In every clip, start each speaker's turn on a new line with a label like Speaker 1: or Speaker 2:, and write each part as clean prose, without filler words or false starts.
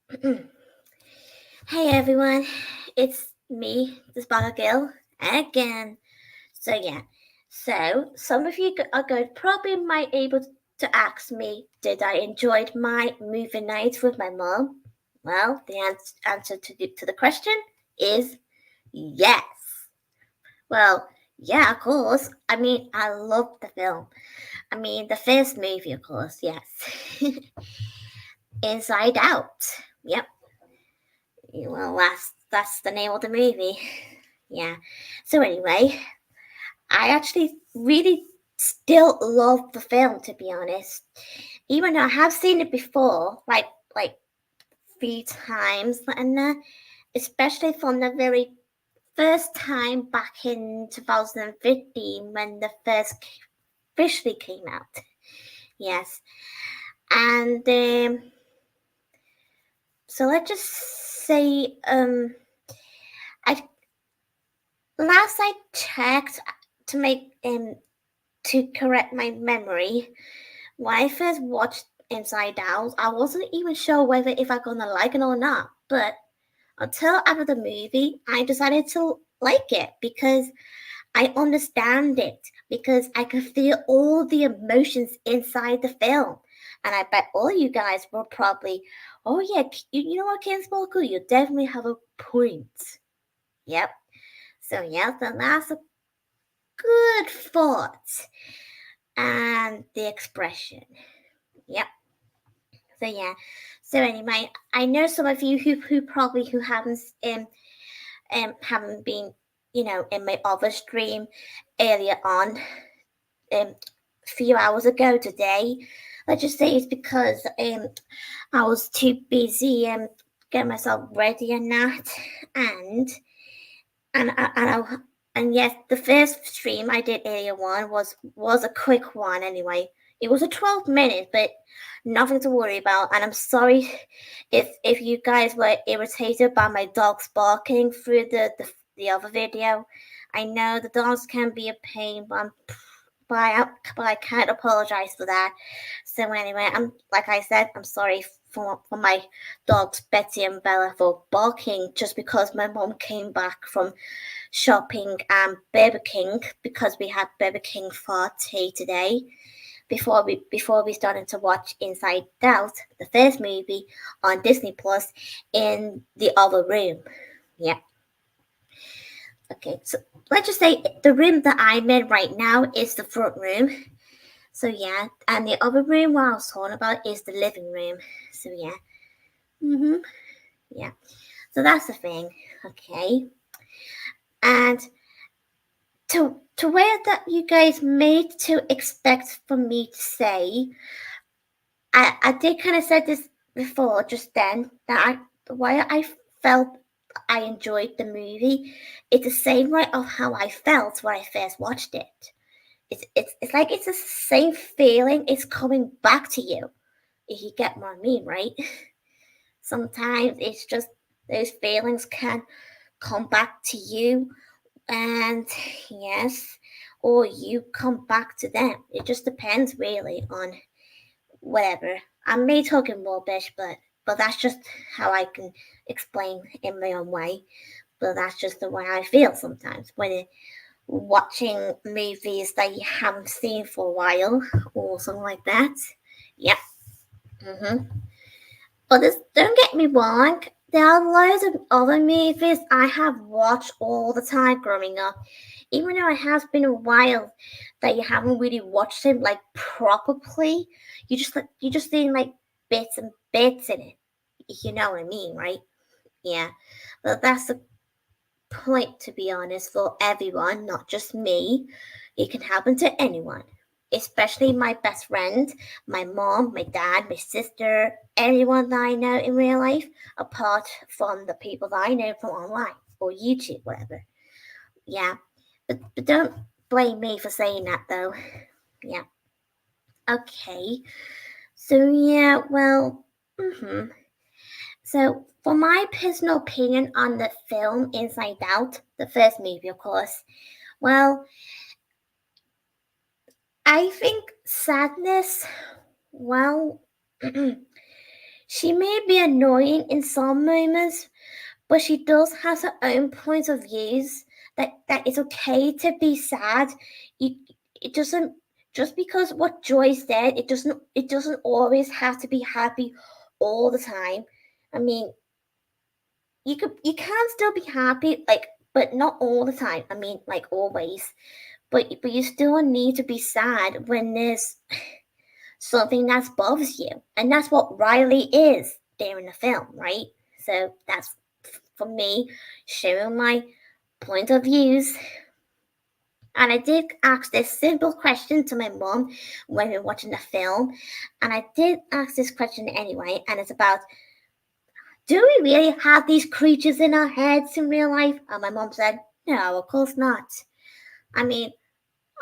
Speaker 1: Hey everyone, it's me, the Sparkle Girl, again. So some of you are going probably might able to ask me, did I enjoyed my movie night with my mom? Well, the answer to the question is yes. Well, yeah, of course. I mean, I loved the film. I mean, the first movie, of course, yes. Inside Out. Yep. Well, that's the name of the movie. Yeah. So anyway, I actually really still love the film, to be honest. Even though I have seen it before, like 3 times, and especially from the very first time back in 2015 when the first officially came out. Yes, and so let's just say I last I checked to make to correct my memory, when I first watched Inside Out, I wasn't even sure whether if I'm gonna like it or not. But until after the movie, I decided to like it because I understand it because I can feel all the emotions inside the film. And I bet all you guys will probably, oh yeah, you know what, Ken Sparkle, you definitely have a point. Yep. So yeah, that's a good thought. And the expression. Yep. So yeah. So anyway, I know some of you who probably who haven't been in my other stream earlier on a few hours ago today. Let's just say it's because I was too busy getting myself ready and that and and I, and I, and yes, the first stream I did earlier one was a quick one anyway. It was a 12 minutes, but nothing to worry about. And I'm sorry if you guys were irritated by my dogs barking through the other video. I know the dogs can be a pain, but I can't apologize for that. So anyway, I'm like I said, I'm sorry for my dogs Betty and Bella for barking just because my mom came back from shopping and Burger King because we had Burger King for tea today. Before we started to watch Inside Out, the first movie on Disney Plus, in the other room. Yeah. Okay. So let's just say the room that I'm in right now is the front room. So yeah, and the other room what I was talking about is the living room. So yeah. Yeah. So that's the thing. Okay. And to where that you guys made to expect for me to say, I did kind of said this before just then that the way I felt I enjoyed the movie, it's the same way of how I felt when I first watched it. It's like it's the same feeling. It's coming back to you. If you get what I mean, right? Sometimes it's just those feelings can come back to you, and yes, or you come back to them. It just depends really on whatever. I may talk in rubbish, but that's just how I can explain in my own way. But that's just the way I feel sometimes when watching movies that you haven't seen for a while or something like that. Yeah. hmm But don't get me wrong. There are loads of other movies I have watched all the time growing up. Even though it has been a while that you haven't really watched them like properly, you just seen like bits and bits in it. If you know what I mean, right? Yeah. But that's the point, to be honest, for everyone, not just me. It can happen to anyone, especially my best friend, my mom, my dad, my sister, anyone that I know in real life, apart from the people that I know from online or YouTube, whatever. Yeah, but don't blame me for saying that though. Yeah. Okay. So yeah, well, So for my personal opinion on the film Inside Out, the first movie, of course, well, I think sadness, well, She may be annoying in some moments, but she does have her own point of views. That it's okay to be sad. It, it doesn't just because what Joy said. It doesn't always have to be happy all the time. I mean, you can still be happy, like, but not all the time. I mean, like always. But you still need to be sad when there's something that bothers you, and that's what Riley is there in the film, right? So that's for me sharing my point of views. And I did ask this simple question to my mom when we were watching the film, and I did ask this question anyway, and it's about, do we really have these creatures in our heads in real life? And my mom said, no, of course not. I mean,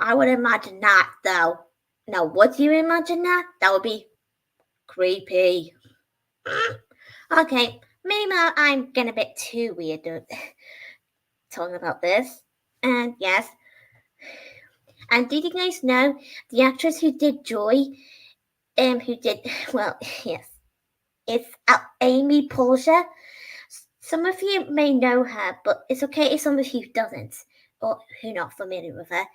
Speaker 1: I would imagine not, though. Now, would you imagine that? That would be creepy. Okay, maybe I'm getting a bit too weird talking about this. And yes, and did you guys know the actress who did Joy, who did, well, yes, it's Amy Poehler. Some of you may know her, but it's okay if some of you doesn't, or who not familiar with her.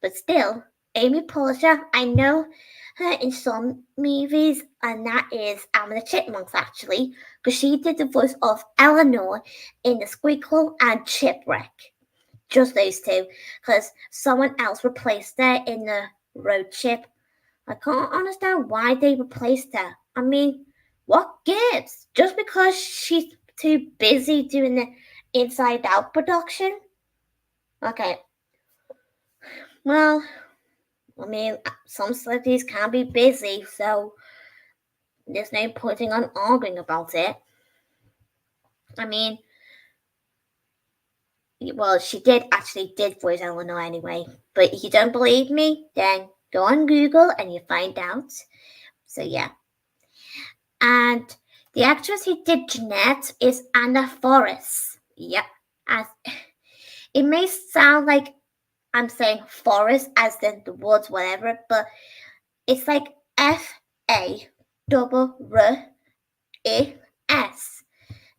Speaker 1: But still, Amy Poehler, I know her in some movies, and that is Alvin the Chipmunks, actually, because she did the voice of Eleanor in The Squeakquel and Chipwreck. Just those two, because someone else replaced her in the Road Chip. I can't understand why they replaced her. I mean, what gives? Just because she's too busy doing the Inside Out production? Okay. Well, I mean, some celebrities can be busy, so there's no pointing on arguing about it. I mean, well, she did voice Eleanor anyway. But if you don't believe me, then go on Google and you find out. So yeah. And the actress who did Jeanette is Anna Forrest. Yep. As it may sound like I'm saying forest as in the woods, whatever, but it's like F-A-R-R-E-S.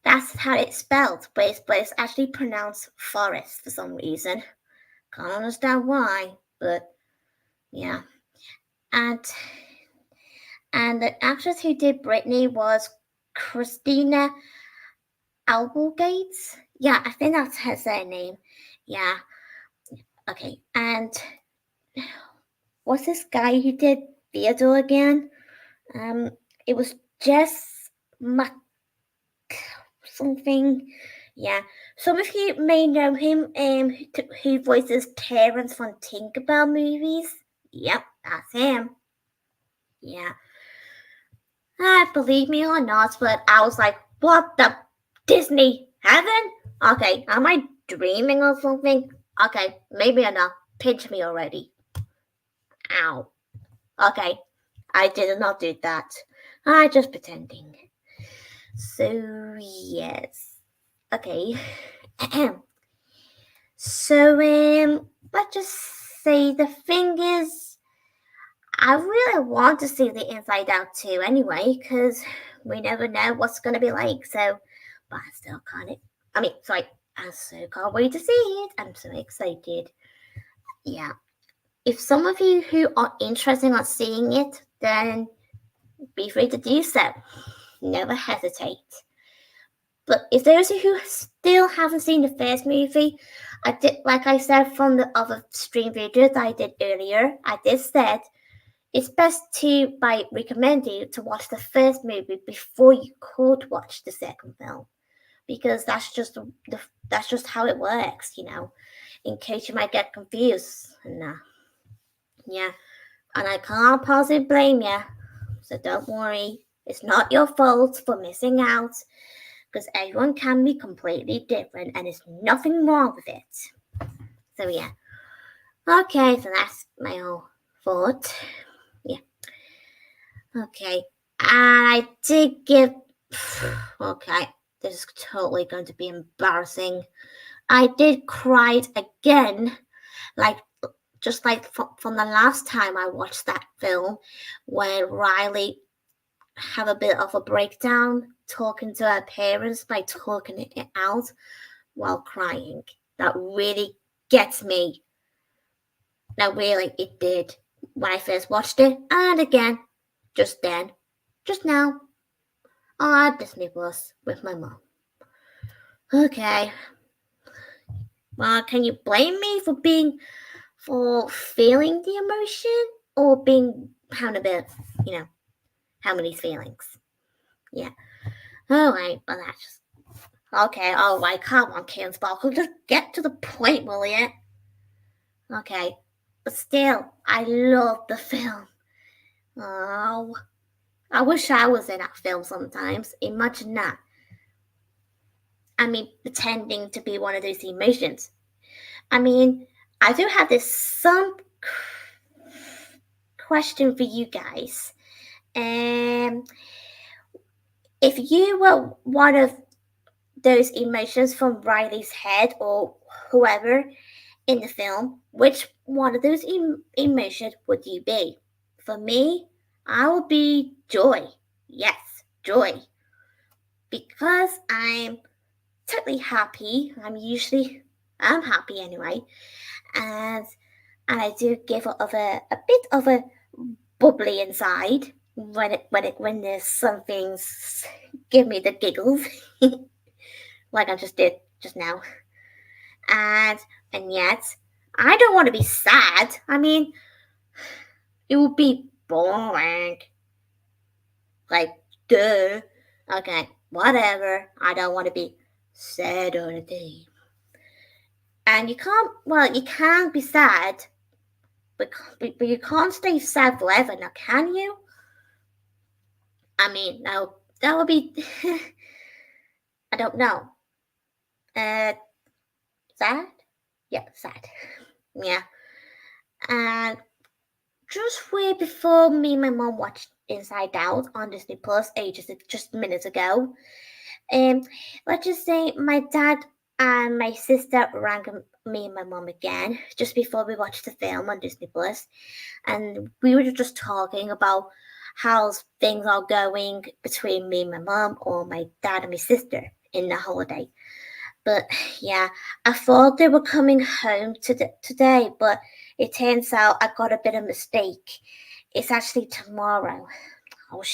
Speaker 1: That's how it's spelled, but it's actually pronounced forest for some reason. Can't understand why, but yeah. And the actress who did Brittany was Christina Applegate. Yeah, I think that's her surname. Yeah. Okay. And what's this guy who did Theodore again? It was Jess Mac something. Yeah. Some of you may know him, who voices Terrence from Tinkerbell movies. Yep, that's him. Yeah. Believe me or not, but I was like, what the Disney heaven? Okay, am I dreaming or something? Okay, maybe enough. Pinch me already. Ow. Okay, I did not do that. I just pretending. So yes. Okay. So let's just say the thing is, I really want to see the Inside Out 2 anyway, because we never know what's going to be like. So, but I still can't. I so can't wait to see it. I'm so excited. Yeah. If some of you who are interested in seeing it, then be free to do so. Never hesitate. But if those who still haven't seen the first movie, I did, like I said from the other stream videos I did earlier, I did said it's best to by recommending to watch the first movie before you could watch the second film, because that's just how it works, in case you might get confused. And yeah, and I can't possibly blame you, so don't worry. It's not your fault for missing out, because everyone can be completely different, and there's nothing wrong with it. So yeah, okay, so that's my whole thought. Okay, I did give. Okay, this is totally going to be embarrassing. I did cry again, like just like from the last time I watched that film, when Riley have a bit of a breakdown talking to her parents by talking it out while crying. That really gets me. Now, really, it did when I first watched it, and again, just then, just now, on Disney Plus with my mom. Okay. Well, can you blame me for feeling the emotion or being having a bit, having these feelings? Yeah. All right. Well, that's just okay. All right. Come on, Karen Sparkle. Just get to the point, will you? Okay. But still, I love the film. Oh, I wish I was in that film sometimes. Imagine that. I mean, pretending to be one of those emotions. I mean, I do have some question for you guys. If you were one of those emotions from Riley's head or whoever in the film, which one of those emotions would you be? For me, I would be joy. Yes, joy. Because I'm totally happy. I'm happy anyway. And I do give off a bit of a bubbly inside when there's some things give me the giggles, like I just did just now. And yet I don't want to be sad. I mean, it would be boring. Like, duh. Okay, whatever. I don't want to be sad all the time. And you can't be sad, but you can't stay sad forever now, can you? I mean, now that would be, I don't know. Sad? Yeah, sad. Yeah. And just way before me and my mom watched Inside Out on Disney Plus just minutes ago, let's just say my dad and my sister rang me and my mom again just before we watched the film on Disney Plus, and we were just talking about how things are going between me and my mom or my dad and my sister in the holiday. But yeah, I thought they were coming home today, but it turns out I got a bit of mistake. It's actually tomorrow. Oh,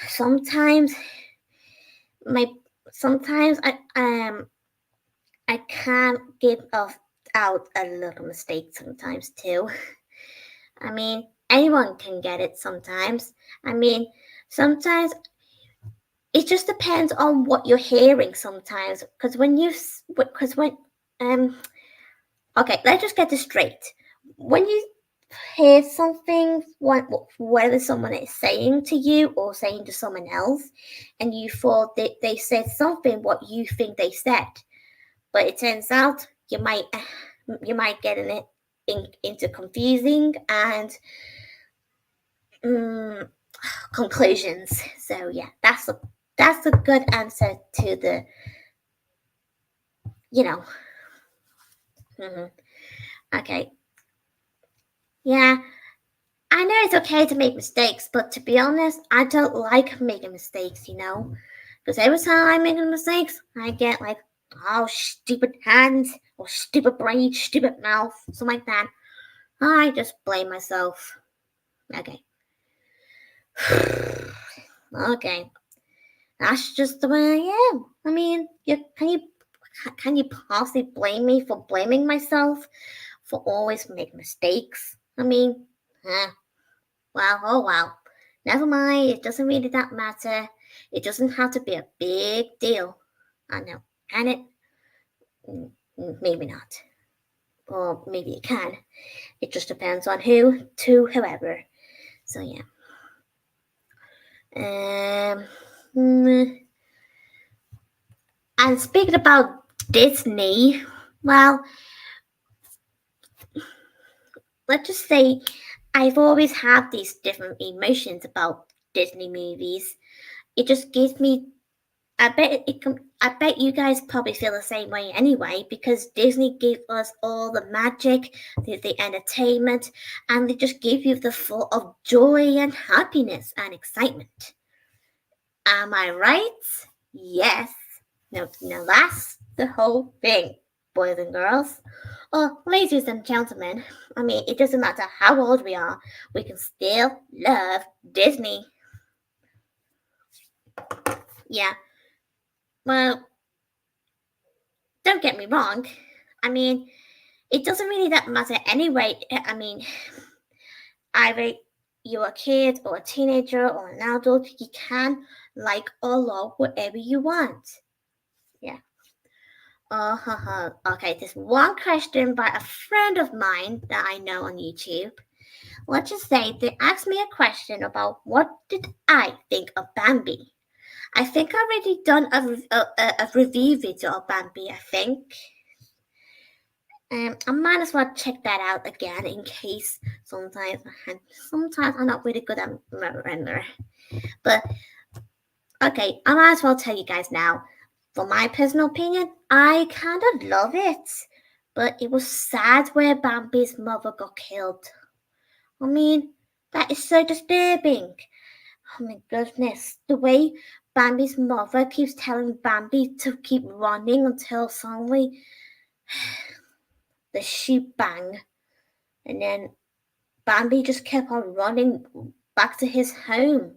Speaker 1: sometimes my sometimes I can't give out a little mistake sometimes too. I mean, anyone can get it sometimes. I mean, sometimes it just depends on what you're hearing sometimes. Because okay, let's just get this straight. When you hear something, whether someone is saying to you or saying to someone else, and you thought that they said something what you think they said, but it turns out you might get into confusing and conclusions. So yeah, that's a good answer to the Okay. Yeah, I know it's okay to make mistakes, but to be honest, I don't like making mistakes, because every time I make mistakes, I get like, oh, stupid hands, or stupid brain, stupid mouth, something like that. I just blame myself. Okay. Okay. That's just the way I am. I mean, can you possibly blame me for blaming myself for always making mistakes? I mean, well, oh well. Never mind, it doesn't really that matter. It doesn't have to be a big deal. I know. Can it? Maybe not. Or maybe it can. It just depends on whoever. So yeah. And speaking about Disney, well, let's just say I've always had these different emotions about Disney movies. It just gives me, I I bet you guys probably feel the same way anyway, because Disney gave us all the magic, the entertainment, and they just give you the full of joy and happiness and excitement. Am I right? Yes. No, that's the whole thing, boys and girls. Or ladies and gentlemen. I mean, it doesn't matter how old we are, we can still love Disney. Yeah. Well, don't get me wrong. I mean, it doesn't really that matter anyway. I mean, either you're a kid or a teenager or an adult, you can like or love whatever you want. Yeah. Okay, there's one question by a friend of mine that I know on YouTube. Let's just say they asked me a question about what did I think of Bambi. I think I've already done a review video of Bambi, I think. I might as well check that out again in case sometimes I'm not really good at remembering. But okay, I might as well tell you guys now. For my personal opinion, I kind of love it. But it was sad where Bambi's mother got killed. I mean, that is so disturbing. Oh my goodness. The way Bambi's mother keeps telling Bambi to keep running until suddenly the sheep bang. And then Bambi just kept on running back to his home.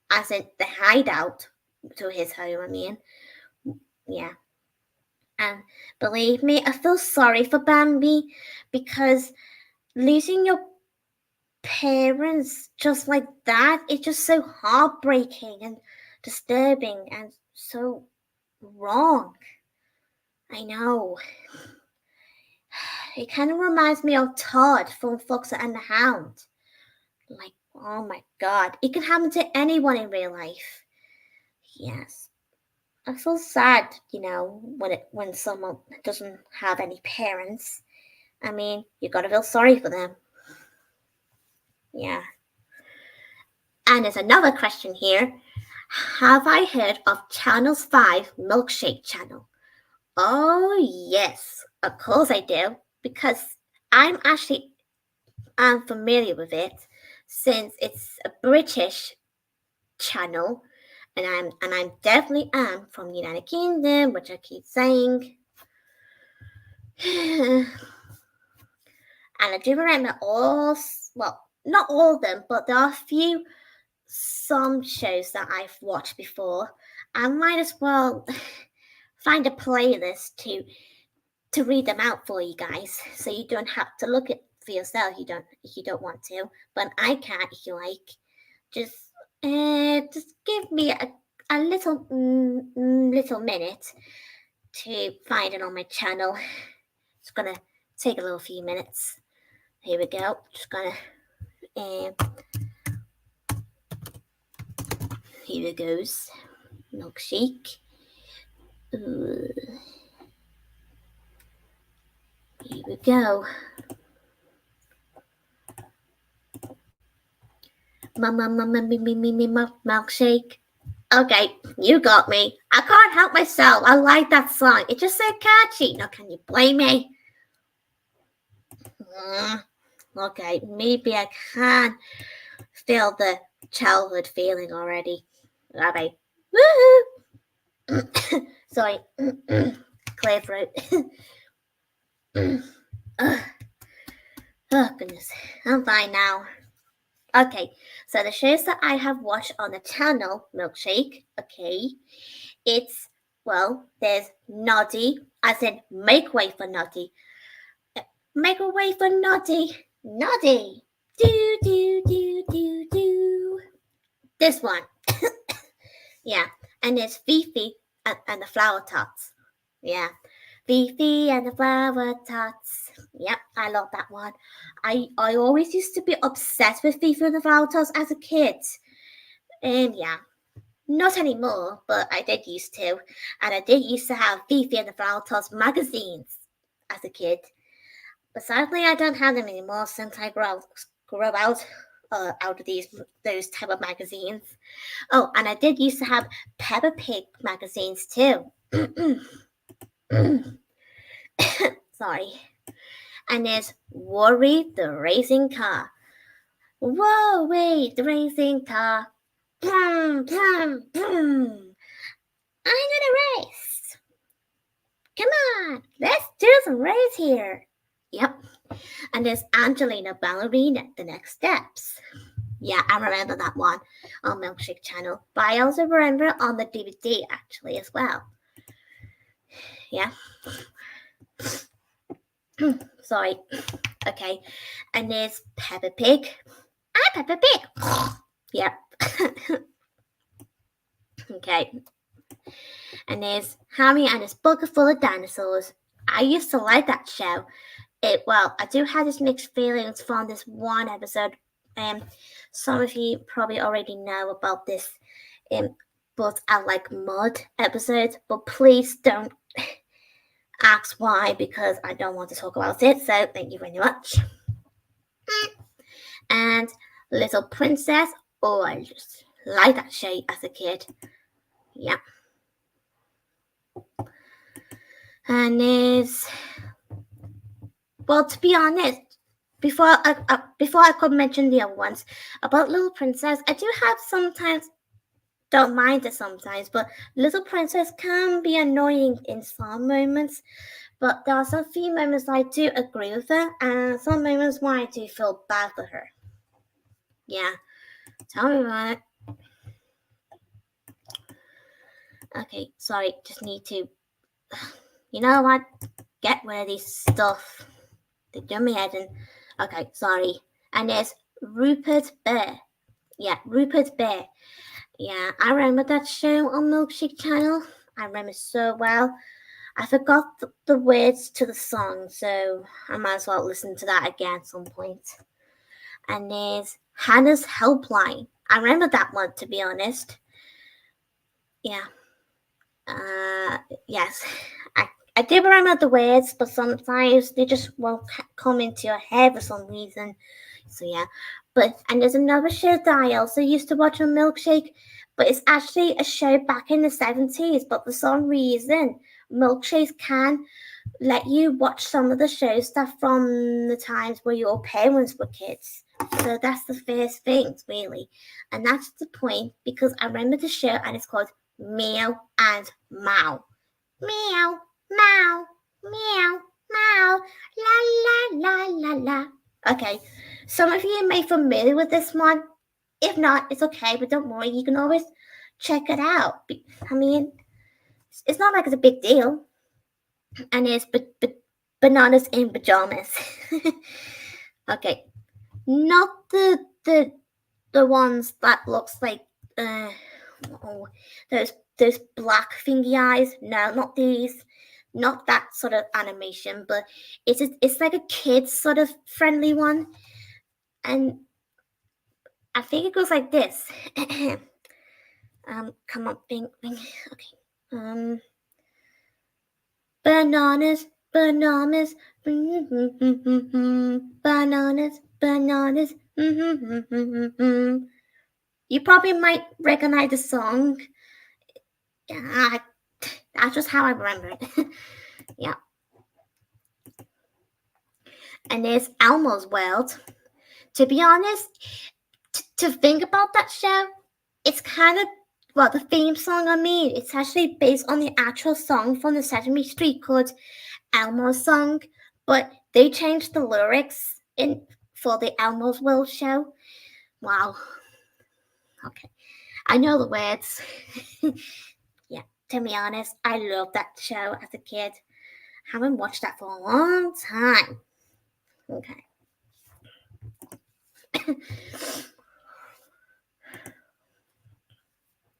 Speaker 1: As in the hideout to his home, I mean. Yeah. And believe me, I feel sorry for Bambi because losing your parents just like that, it's just so heartbreaking and disturbing and so wrong. I know. It kind of reminds me of Todd from Fox and the Hound. Like, oh my god, it can happen to anyone in real life. Yes. I feel sad, when someone doesn't have any parents. I mean, you gotta feel sorry for them. Yeah. And there's another question here. Have I heard of Channel 5 Milkshake Channel? Oh, yes, of course I do, because I'm familiar with it since it's a British channel, and I'm definitely am from the United Kingdom, which I keep saying. And I do remember not all of them, but there are some shows that I've watched before. I might as well find a playlist to read them out for you guys, so you don't have to look at for yourself. If you don't want to, but I can if you like. Just give me a little minute to find it on my channel. It's gonna take a little few minutes. Here we go. Just gonna here it goes. Milkshake. Ooh. Here we go. Milkshake. Okay, you got me. I can't help myself. I like that song. It's just so catchy. Now, can you blame me? Okay, maybe I can feel the childhood feeling already. Alright. Woohoo! Sorry. Clear throat. Oh, goodness. I'm fine now. Okay, so the shows that I have watched on the channel, Milkshake, okay, there's Noddy, as in Make Way for Noddy. Make a way for Noddy. Noddy. Do, do, do, do, do. This one. Yeah, and there's Fifi and the Flower Tots. Yeah, Fifi and the Flower Tots. Yep, I love that one. I always used to be obsessed with Fifi and the Flower Tots as a kid. And yeah, not anymore, but I did used to. And I did used to have Fifi and the Flower Tots magazines as a kid. But sadly, I don't have them anymore since I grew out out of those type of magazines. Oh, and I did used to have Peppa Pig magazines too. Sorry. And there's Worry the Racing Car. Whoa, wait, the racing car. Boom, boom, boom. I'm gonna race. Come on, let's do some race here. Yep. And there's Angelina Ballerina, The Next Steps. Yeah, I remember that one on Milkshake Channel. But I also remember it on the DVD actually as well. Yeah. Sorry. Okay. And there's Peppa Pig. I'm Peppa Pig. Yep. Okay. And there's Harry and his Bucket Full of Dinosaurs. I used to like that show. I do have this mixed feelings from this one episode. Some of you probably already know about this. But I like mud episodes. But please don't ask why, because I don't want to talk about it. So thank you very much. And Little Princess. Oh, I just like that show as a kid. Yeah. And to be honest, before I could mention the other ones about Little Princess, I do have sometimes, don't mind it sometimes, but Little Princess can be annoying in some moments. But there are some few moments I do agree with her, and some moments where I do feel bad for her. Yeah, tell me about it. Okay, sorry, just need to. You know what? Get rid of this stuff. They do me head in. Okay, sorry. And there's Rupert Bear. Yeah, Rupert Bear. Yeah, I remember that show on Milkshake Channel. I remember so well. I forgot the words to the song, so I might as well listen to that again at some point. And there's Hannah's Helpline. I remember that one, to be honest. Yeah. Yes. I do remember the words, but sometimes they just won't come into your head for some reason. So yeah. And there's another show that I also used to watch on Milkshake, but it's actually a show back in the 70s. But for some reason, Milkshakes can let you watch some of the shows that from the times where your parents were kids. So that's the first thing, really. And that's the point, because I remember the show and it's called Meow and Mao. Meow, meow, meow, meow, la la la la la. Okay, some of you may be familiar with this one. If not, it's okay, but don't worry, you can always check it out. I mean, it's not like it's a big deal. And it's bananas in pajamas. Okay, not the ones that looks like those black thingy eyes. No, not these. Not that sort of animation, but it's like a kid's sort of friendly one. And I think it goes like this. Come on, think. Okay. Bananas, bananas, bananas, bananas. You probably might recognize the song. Yeah, that's just how I remember it. Yeah. And there's Elmo's World. To be honest, to think about that show, it's kind of, the theme song, it's actually based on the actual song from the Sesame Street called Elmo's Song, but they changed the lyrics for the Elmo's World show. Wow. Okay. I know the words. Yeah, to be honest, I loved that show as a kid. Haven't watched that for a long time. Okay.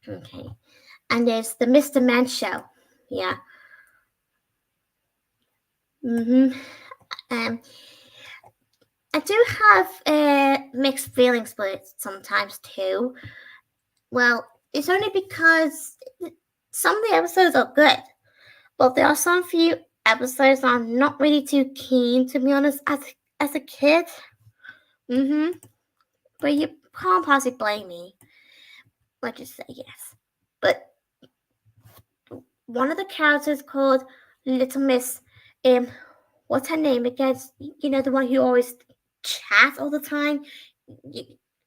Speaker 1: Okay. And there's the Mr. Man show. Yeah. I do have mixed feelings for it sometimes too. Well, it's only because some of the episodes are good, but there are some few episodes I'm not really too keen, to be honest, as a kid. But but you can't possibly blame me. Let's just say yes. But one of the characters called Little Miss, what's her name again? You know, the one who always chats all the time.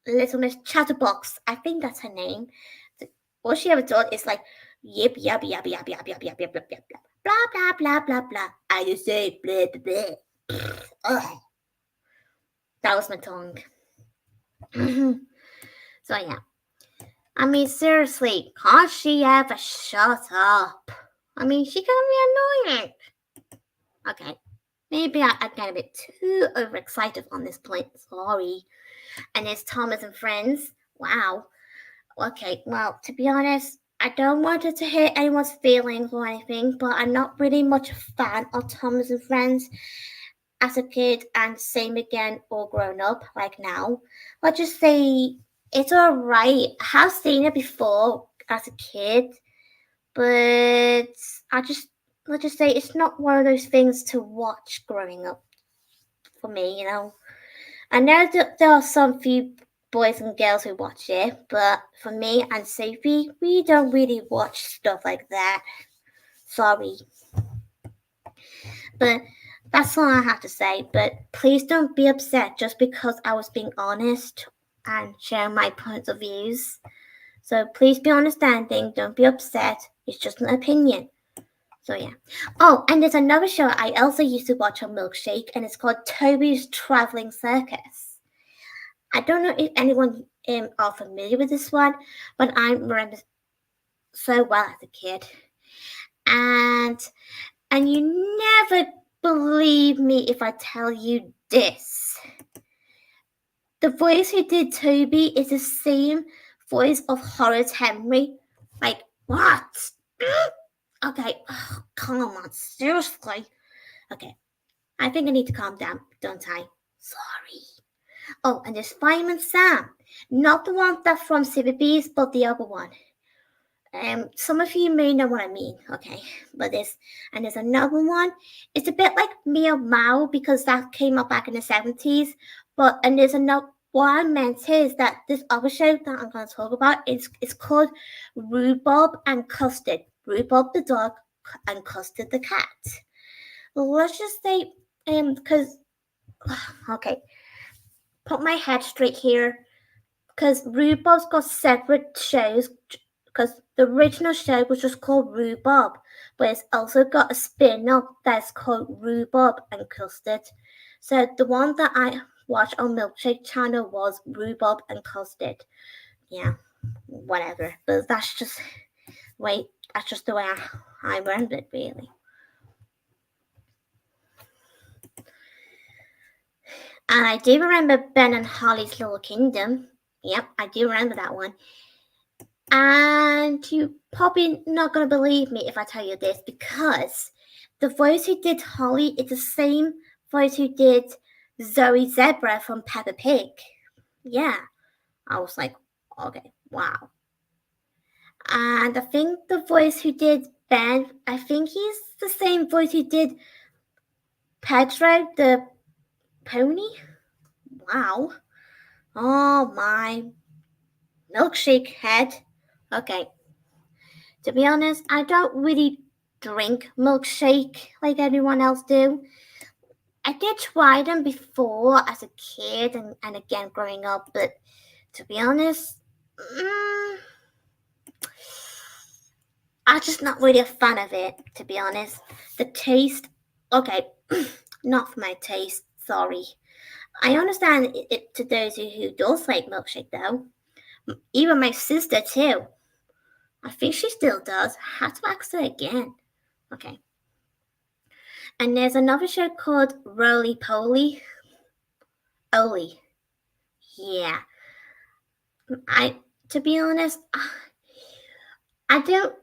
Speaker 1: Little Miss Chatterbox. I think that's her name. All she ever does is like yip yap yap yap yap yap yap yap yap yap blah blah blah blah blah. I just say blah blah blah. Ugh. That was my tongue. So yeah. I mean, seriously, can't she ever shut up? I mean, she can be annoying. Okay, maybe I get a bit too overexcited on this point. Sorry. And it's Thomas and Friends. Wow. Okay, well, to be honest, I don't want it to hurt anyone's feelings or anything, but I'm not really much a fan of Thomas and Friends as a kid, and same again all grown up, like now. Let's just say it's alright. I have seen it before as a kid, but let's just say it's not one of those things to watch growing up for me, you know. I know that there are some few boys and girls who watch it, but for me and Sophie, we don't really watch stuff like that. Sorry. But that's all I have to say. But please don't be upset just because I was being honest and sharing my points of views. So please be understanding. Don't be upset. It's just an opinion. So yeah. Oh, and there's another show I also used to watch on Milkshake, and it's called Toby's Traveling Circus. I don't know if anyone are familiar with this one, but I remember so well as a kid. And you never believe me if I tell you this. The voice who did Toby is the same voice of Horace Henry. Like, what? Okay, oh, come on, seriously. Okay, I think I need to calm down, don't I? Sorry. Oh, and there's Fireman Sam. Not the one that's from Bees, but the other one. Some of you may know what I mean, okay? But there's another one. It's a bit like Meow Mao because that came up back in the 70s. And there's another. What I meant is that this other show that I'm going to talk about is called Rhubarb and Custard. Rhubarb the dog and Custard the cat. Let's just say, because okay, put my head straight here, because Rhubarb's got separate shows. Because the original show was just called Rhubarb, but it's also got a spin-off that's called Rhubarb and Custard. So the one that I watched on Milkshake Channel was Rhubarb and Custard. Yeah, whatever. But that's just the way I remember it, really. And I do remember Ben and Holly's Little Kingdom. Yep, I do remember that one. And you're probably not going to believe me if I tell you this, because the voice who did Holly is the same voice who did Zoe Zebra from Peppa Pig. Yeah, I was like, okay, wow. And I think the voice who did Ben, I think he's the same voice who did Pedro the pony. Wow. Oh my. Milkshake head. Okay. To be honest, I don't really drink milkshake like everyone else do. I did try them before as a kid and again growing up, but to be honest, I'm just not really a fan of it, to be honest. The taste, okay, not for my taste, sorry. I understand it to those who does like milkshake though. Even my sister too. I think she still does. I have to ask her again. Okay. And there's another show called Roly Poly. Oli. Yeah. To be honest, I don't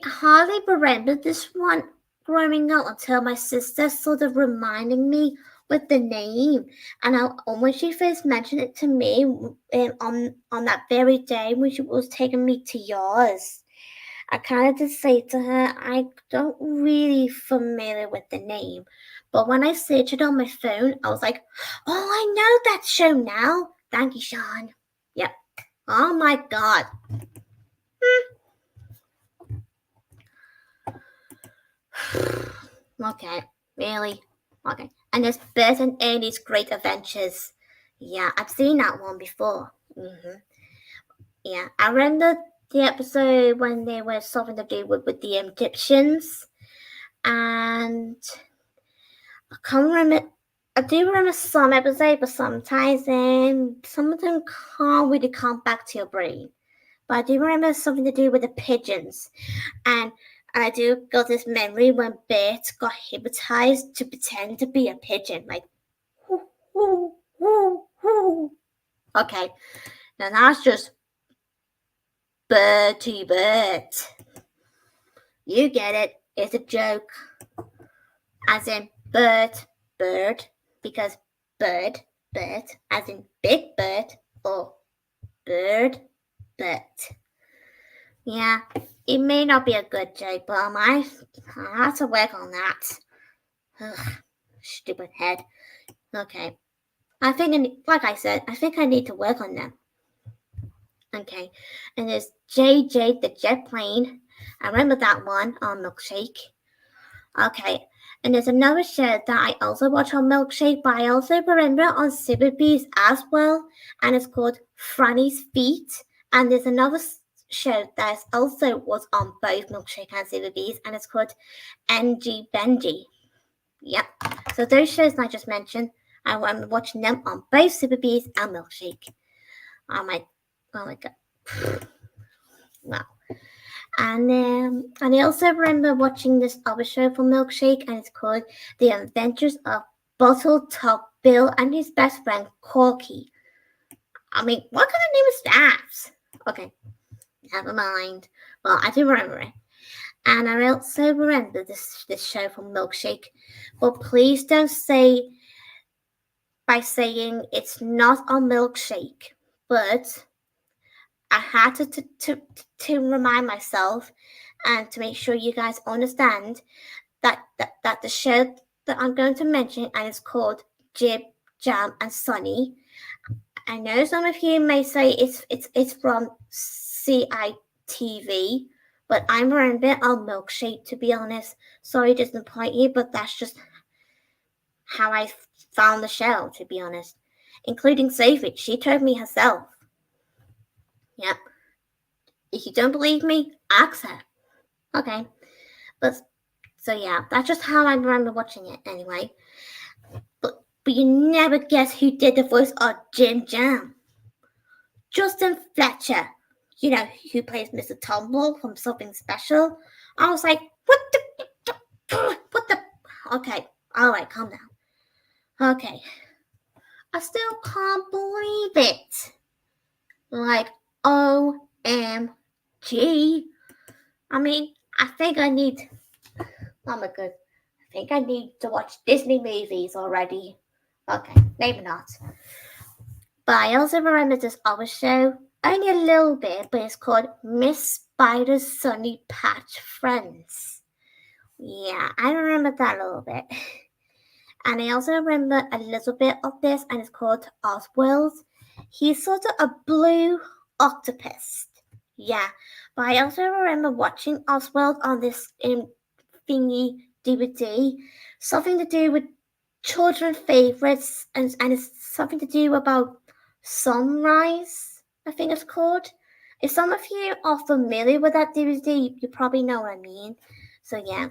Speaker 1: hardly remember this one growing up until my sister sort of reminding me with the name. And when she first mentioned it to me on that very day when she was taking me to yours, I kind of did say to her, I don't really familiar with the name. But when I searched it on my phone, I was like, oh, I know that show now. Thank you, Sean. Yep. Oh my god. Okay, really? Okay. And there's Bert and Ernie's Great Adventures. Yeah, I've seen that one before. Yeah, I remember the episode when they were something to do with the Egyptians. And I can't remember. I do remember some episodes, but sometimes some of them can't really come back to your brain. But I do remember something to do with the pigeons. And I do got this memory when Bert got hypnotized to pretend to be a pigeon. Like, whoo, whoo, whoo, whoo. Okay, now that's just Bertie Bert. You get it. It's a joke. As in Bert, bird, because bird, as in big bird, or bird, Yeah, it may not be a good joke, but I have to work on that. Ugh, stupid head. Okay. Like I said, I think I need to work on them. Okay. And there's JJ the Jet Plane. I remember that one on Milkshake. Okay. And there's another show that I also watch on Milkshake, but I also remember on Superbees as well. And it's called Franny's Feet. And there's another show that also was on both Milkshake and Superbees, and it's called NG Benji. Yep. So those shows I just mentioned, I'm watching them on both Superbees and Milkshake. Oh my god. Wow. And I also remember watching this other show from Milkshake, and it's called The Adventures of Bottle Top Bill and his best friend Corky. I mean, what kind of name is that? Okay, never mind. Well, I do remember it. And I also remember this show from Milkshake. But please don't say by saying it's not on Milkshake. But I had to remind myself and to make sure you guys understand that the show that I'm going to mention, and it's called Jib, Jam and Sunny. I know some of you may say it's from CITV, but I'm a bit on Milkshake, to be honest. Sorry to disappoint you, but that's just how I found the show, to be honest. Including Sophie, she told me herself. Yep. If you don't believe me, ask her. Okay. But so yeah, that's just how I remember watching it anyway. But you never guess who did the voice of Jim Jam. Justin Fletcher. You know, who plays Mr. Tumble from Something Special. I was like, what the? Okay, alright, calm down. Okay. I still can't believe it. Like, OMG. I mean, I think I need to watch Disney movies already. Okay, maybe not. But I also remember this other show, only a little bit, but it's called Miss Spider's Sunny Patch Friends. Yeah, I remember that a little bit. And I also remember a little bit of this, and it's called Oswald. He's sort of a blue octopus. Yeah, but I also remember watching Oswald on this thingy DVD, something to do with children favorites, and it's something to do about Sunrise, I think it's called. If some of you are familiar with that DVD, you probably know what I mean. So yeah.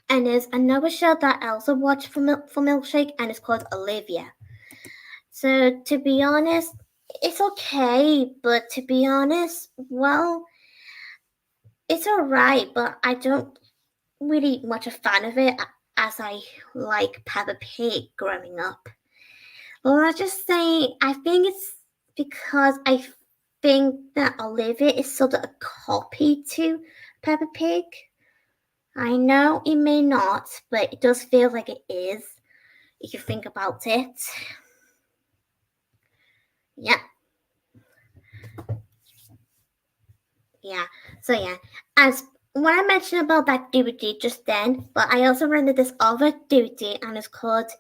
Speaker 1: And there's another show that I also watched for Milkshake, and it's called Olivia. So to be honest, it's okay, but to be honest, well, it's alright, but I don't really much a fan of it, as I like Peppa Pig growing up. Well, I just say I think it's because I think that Olivia is sort of a copy to Peppa Pig. I know it may not, but it does feel like it is if you think about it. Yeah. Yeah. So yeah, as what I mentioned about that DVD just then, but I also rented this other DVD, and it's called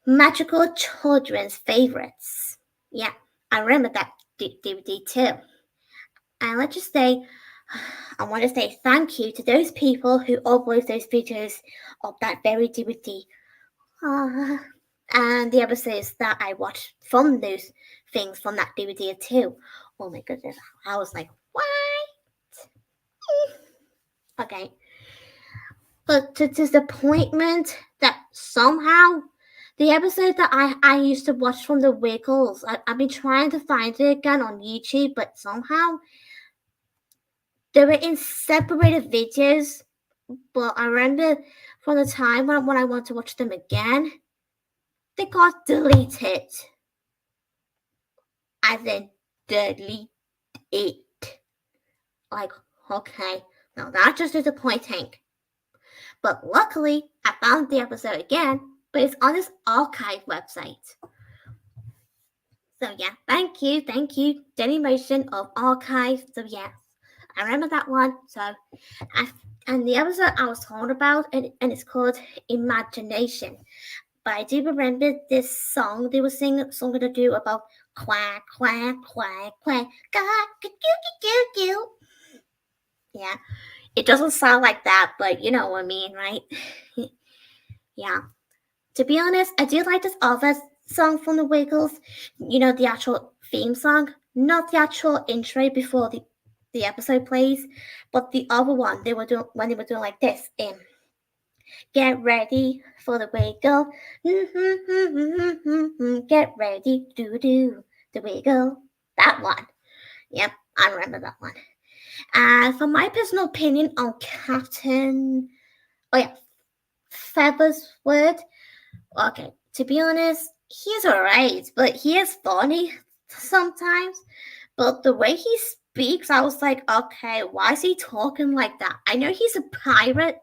Speaker 1: Magical Children's Favorites. Yeah, I remember that DVD too. And let's just say, I want to say thank you to those people who upload those videos of that very DVD. And the episodes that I watched from those things from that DVD too. Oh my goodness, I was like, what? Okay. But the disappointment that somehow the episode that I used to watch from the Wiggles, I've been trying to find it again on YouTube, but somehow they were in separated videos. But I remember from the time when I want to watch them again, they got deleted. As in, delete it. Like, okay, now that's just disappointing. But luckily, I found the episode again, but it's on this archive website. So yeah, thank you, Dailymotion of Archive. So yes, I remember that one. So, and the episode I was talking about, and it's called Imagination. But I do remember this song they were singing, something to do about quack, quack, quack, quack, yeah, it doesn't sound like that, but you know what I mean, right? Yeah. To be honest, I do like this other song from the Wiggles. You know, the actual theme song, not the actual intro before the episode plays, but the other one they were doing when they were doing like this. Get ready for the wiggle. Get ready, do the wiggle. That one. Yep, I remember that one. And for my personal opinion on Captain, Feathersworth. Okay, to be honest, he's alright, but he is funny sometimes. But the way he speaks, I was like, okay, why is he talking like that? I know he's a pirate,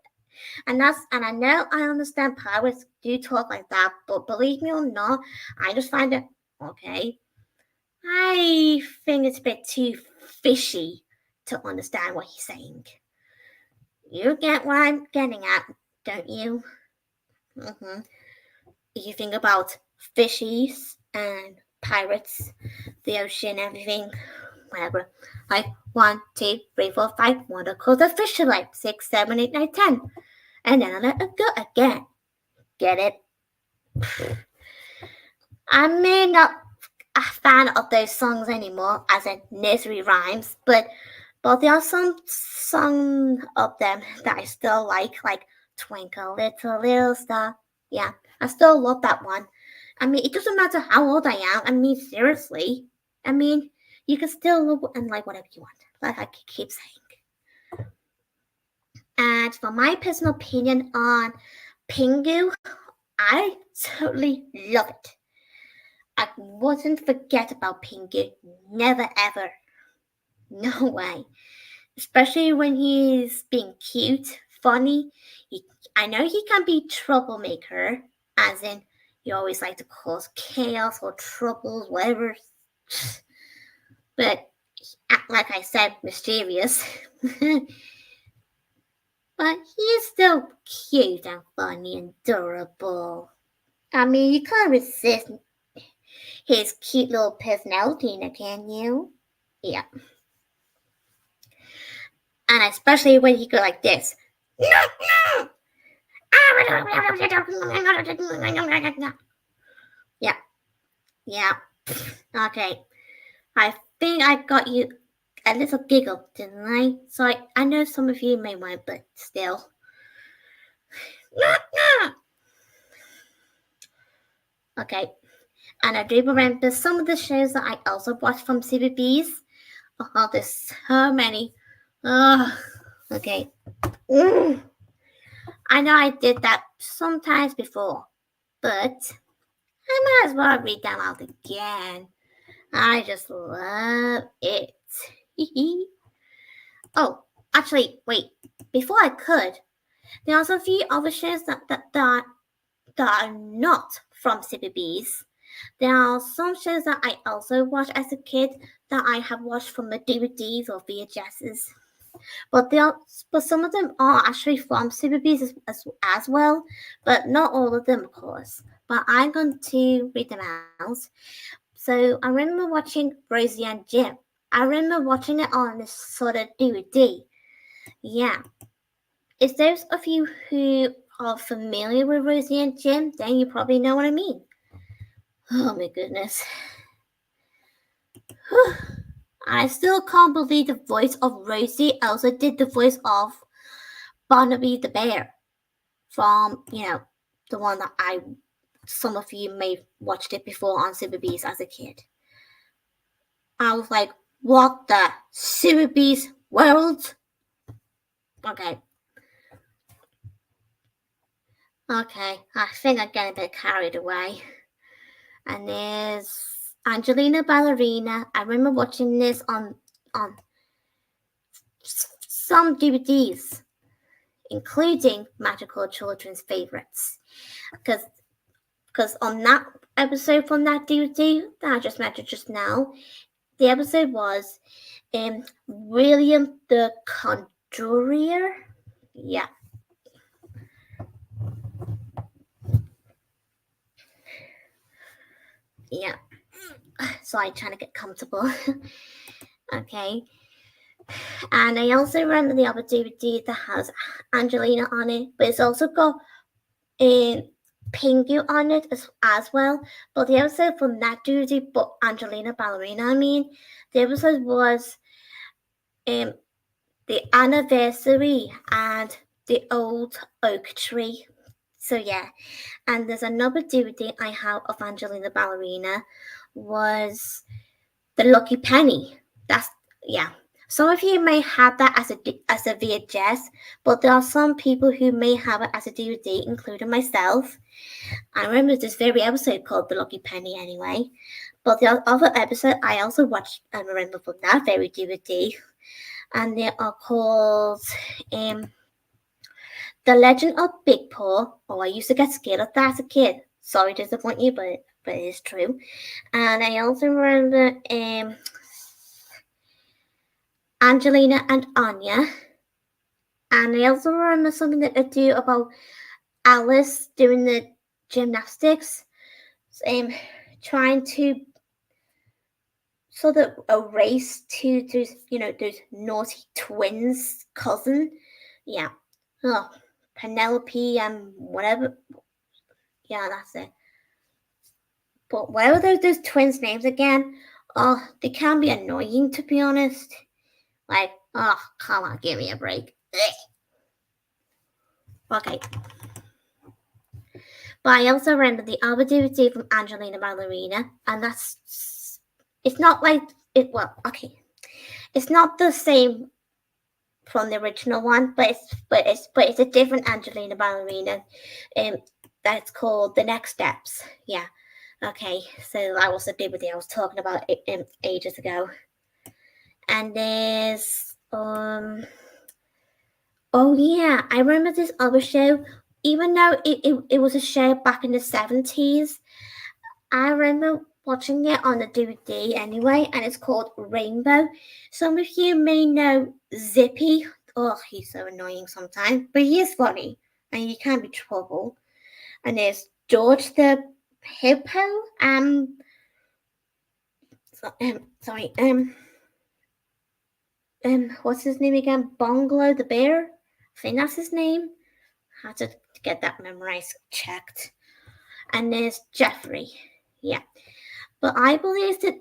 Speaker 1: and I know I understand pirates do talk like that, but believe me or not, I just find it okay. I think it's a bit too fishy to understand what he's saying. You get what I'm getting at, don't you? Mm-hmm. You think about fishies and pirates, the ocean, everything, whatever. Like 1, 2, 3, 4, 5. Wanna call the fish alive? 6, 7, 8, 9, 10. And then I let it go again. Get it? I may not a fan of those songs anymore, as in nursery rhymes, but there are some of them that I still like Twinkle Little Star. Yeah, I still love that one. I mean, it doesn't matter how old I am. I mean, seriously. I mean, you can still love and like whatever you want, like I keep saying. And for my personal opinion on Pingu, I totally love it. I wouldn't forget about Pingu. Never ever. No way. Especially when he's being cute, funny. I know he can be troublemaker, as in you always like to cause chaos or troubles, whatever. But like I said, mischievous. But he is still cute and funny and adorable. I mean, you can't resist his cute little personality, now can you? Yeah. And especially when he go like this. Yeah. Yeah. Okay. I think I got you a little giggle, didn't I? So I know some of you may want, but still. Okay. And I do remember some of the shows that I also watched from CBBS. Oh, there's so many. Oh, okay. I know I did that sometimes before, but I might as well read them out again. I just love it. Oh, actually, wait. Before I could, there are a few other shows that are not from CBBS. There are some shows that I also watched as a kid that I have watched from the DVDs or VHSs. But some of them are actually from CBBS as well, but not all of them, of course. But I'm going to read them out. So I remember watching Rosie and Jim. I remember watching it on this sort of DVD. Yeah. If those of you who are familiar with Rosie and Jim, then you probably know what I mean. Oh my goodness. I still can't believe the voice of Rosie also did the voice of Barnaby the Bear from, the one that some of you may have watched it before on Super Bees as a kid. I was like, what the Super Bees world? Okay, I think I'm getting a bit carried away. And there's Angelina Ballerina. I remember watching this on some DVDs, including Magical Children's Favorites, because on that episode from that DVD that I just mentioned just now, the episode was William the Conjurer. Yeah. Yeah. Sorry, trying to get comfortable. Okay. And I also remember the other DVD that has Angelina on it, but it's also got Pingu on it as well. But the episode from that DVD, but Angelina Ballerina, the episode was the anniversary and the old oak tree. So yeah, and there's another DVD I have of Angelina Ballerina was the Lucky Penny. Some of you may have that as a VHS, but there are some people who may have it as a DVD, including myself. I remember this very episode called The Lucky Penny anyway. But the other episode I also watched and remember from that very DVD. And they are called The Legend of Big Paw. Oh, I used to get scared of that as a kid. Sorry to disappoint you, but it is true. And I also remember Angelina and Anya. And I also remember something that they do about Alice doing the gymnastics, trying to sort of erase to those naughty twins cousin. Yeah. Oh, Penelope and whatever. Yeah, that's it. But whatever those twins' names again, they can be annoying to be honest. Like, come on, give me a break. Okay. But I also remember the other DVD from Angelina Ballerina, and it's not like it. Well, okay, it's not the same from the original one, but it's a different Angelina Ballerina. That's called The Next Steps. Yeah. Okay, so that was the DVD I was talking about ages ago. And there's oh yeah, I remember this other show. Even though it was a show back in the 70s, I remember watching it on the DVD anyway, and it's called Rainbow. Some of you may know Zippy. Oh, he's so annoying sometimes, but he is funny, and he can be trouble. And there's George the Hippo. What's his name again? Bungalow the Bear. I think that's his name. I had to get that memorized, checked. And there's Jeffrey. Yeah. But I believe that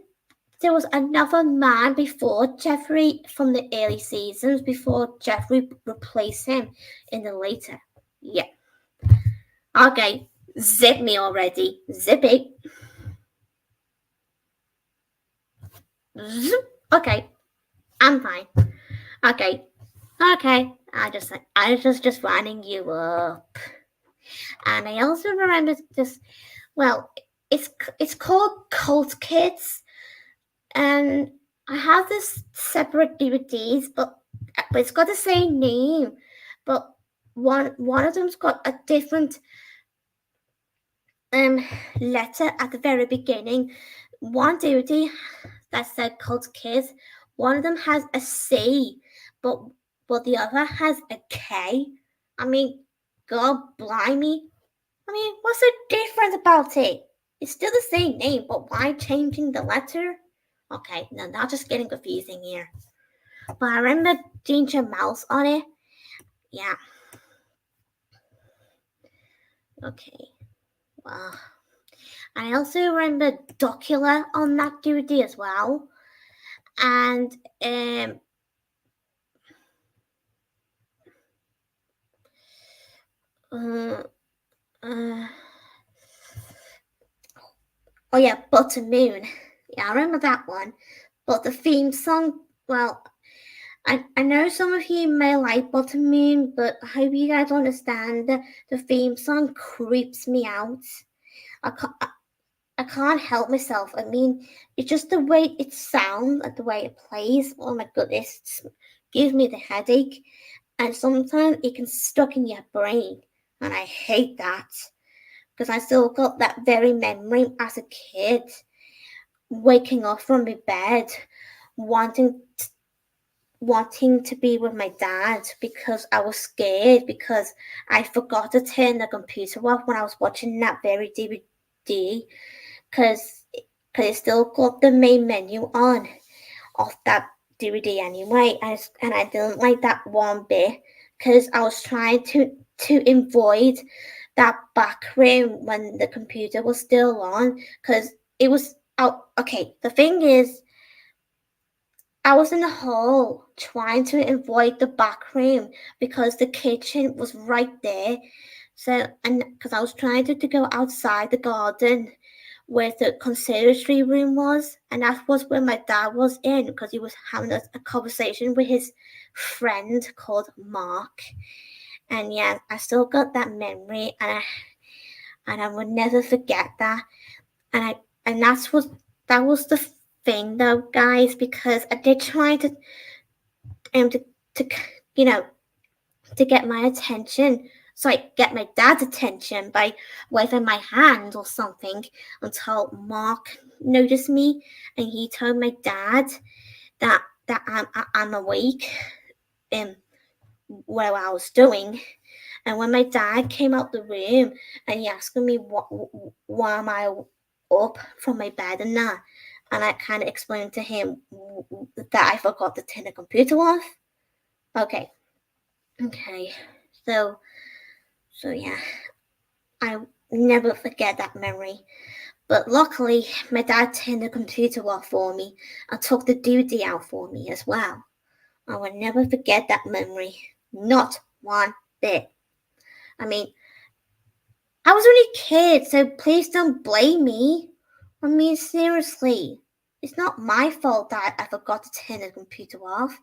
Speaker 1: there was another man before Jeffrey from the early seasons before Jeffrey replaced him in the later. Yeah. Okay. Zip me already. Zip it. Okay. I'm fine. Okay. I just winding you up. And I also remember this. Well, it's called Cult Kids, and I have this separate DVDs, but it's got the same name, but one of them's got a different letter at the very beginning. One DVD that said Cult Kids, one of them has a C, but the other has a K. I mean, God blimey. I mean, what's the difference about it? It's still the same name, but why changing the letter? Okay, no, not just getting confusing here. But I remember Ginger Mouse on it. Yeah. Okay. Well, I also remember Docula on that DVD as well. And oh yeah, Buttermoon. Yeah, I remember that one. But the theme song, well, I know some of you may like Buttermoon, but I hope you guys understand that the theme song creeps me out. I can't help myself. I mean, it's just the way it sounds and the way it plays. Oh my goodness, it gives me the headache. And sometimes it can stuck in your brain, and I hate that because I still got that very memory as a kid, waking up from my bed, wanting to be with my dad because I was scared because I forgot to turn the computer off when I was watching that very DVD because it still got the main menu on of that DVD anyway, and I didn't like that one bit because I was trying to avoid that back room when the computer was still on because it was out. Okay, the thing is, I was in the hall trying to avoid the back room because the kitchen was right there. So, and because I was trying to go outside the garden where the conservatory room was, and that was where my dad was in because he was having a conversation with his friend called Mark. And yeah, I still got that memory, and I would never forget that. And that was the thing though, guys, because I did try to to you know to get my attention. So I get my dad's attention by waving my hand or something until Mark noticed me and he told my dad that I'm awake and what I was doing. And when my dad came out the room and he asked me why am I up from my bed and that, and I kind of explained to him that I forgot to turn the computer off. Okay, so yeah, I never forget that memory. But luckily, my dad turned the computer off for me and took the DVD out for me as well. I will never forget that memory. Not one bit. I mean, I was only a kid, so please don't blame me. I mean, seriously. It's not my fault that I forgot to turn the computer off.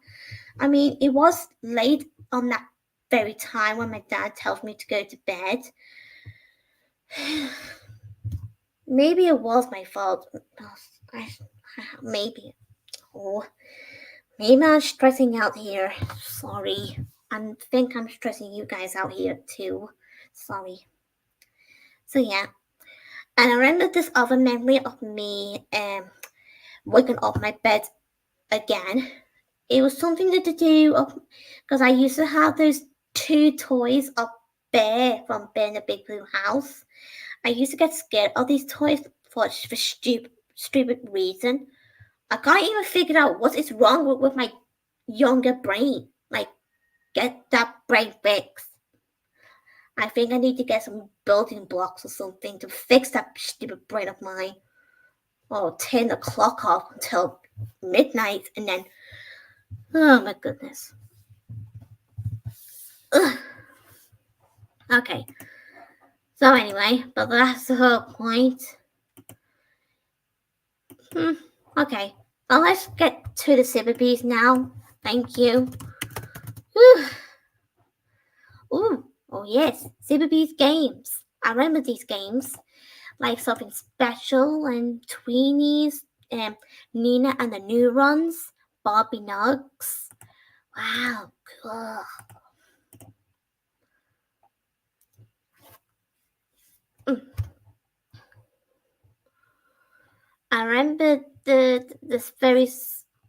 Speaker 1: I mean, it was late on that very time when my dad tells me to go to bed. Maybe it was my fault. Maybe. Oh, maybe I'm stressing out here. Sorry. I think I'm stressing you guys out here too. Sorry. So yeah. And I remember this other memory of me waking up my bed again. It was something to do because I used to have those two toys of Bear from Bear in the Big Blue House. I used to get scared of these toys for stupid reason. I can't even figure out what is wrong with my younger brain. Like, get that brain fixed. I think I need to get some building blocks or something to fix that stupid brain of mine. Or turn the clock off until midnight and then. Oh my goodness. Ugh. Okay. So anyway, but that's the whole point. Okay. Well, let's get to the Cyberbees now. Thank you. Ooh. Oh yes, Cyberbees games. I remember these games. Like something special and Tweenies and Nina and the Neurons, Bobby Nugs. Wow, cool. I remember this very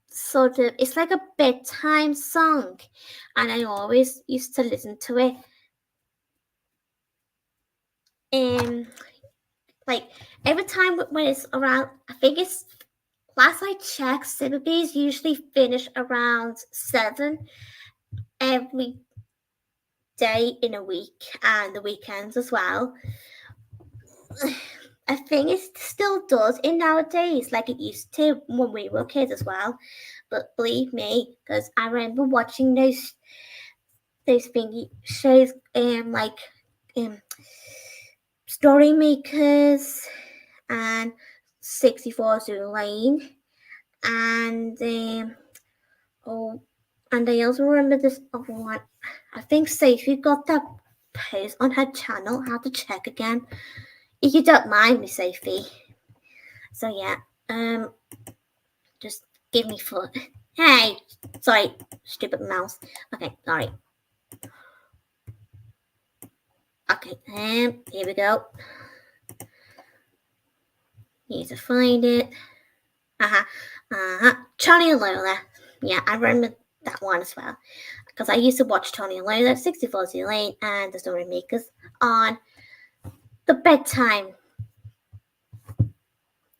Speaker 1: sort of it's like a bedtime song, and I always used to listen to it. like every time when it's around, I think it's last I checked, Cyberbees usually finish around 7 every day in a week and the weekends as well. I think it still does in nowadays, like it used to when we were kids as well. But believe me, because I remember watching those thingy shows, like Story Makers and 64 Zoo Lane, and and I also remember this other one. I think Sophie got that post on her channel. I have to check again. If you don't mind me, Sophie. So yeah, just give me foot. Hey, sorry, stupid mouse. Okay, sorry. Okay, here we go. Need to find it. Tony and Lola. Yeah, I remember that one as well. Because I used to watch Tony and Lola, 64 Zoo Lane, and the Story Makers on the bedtime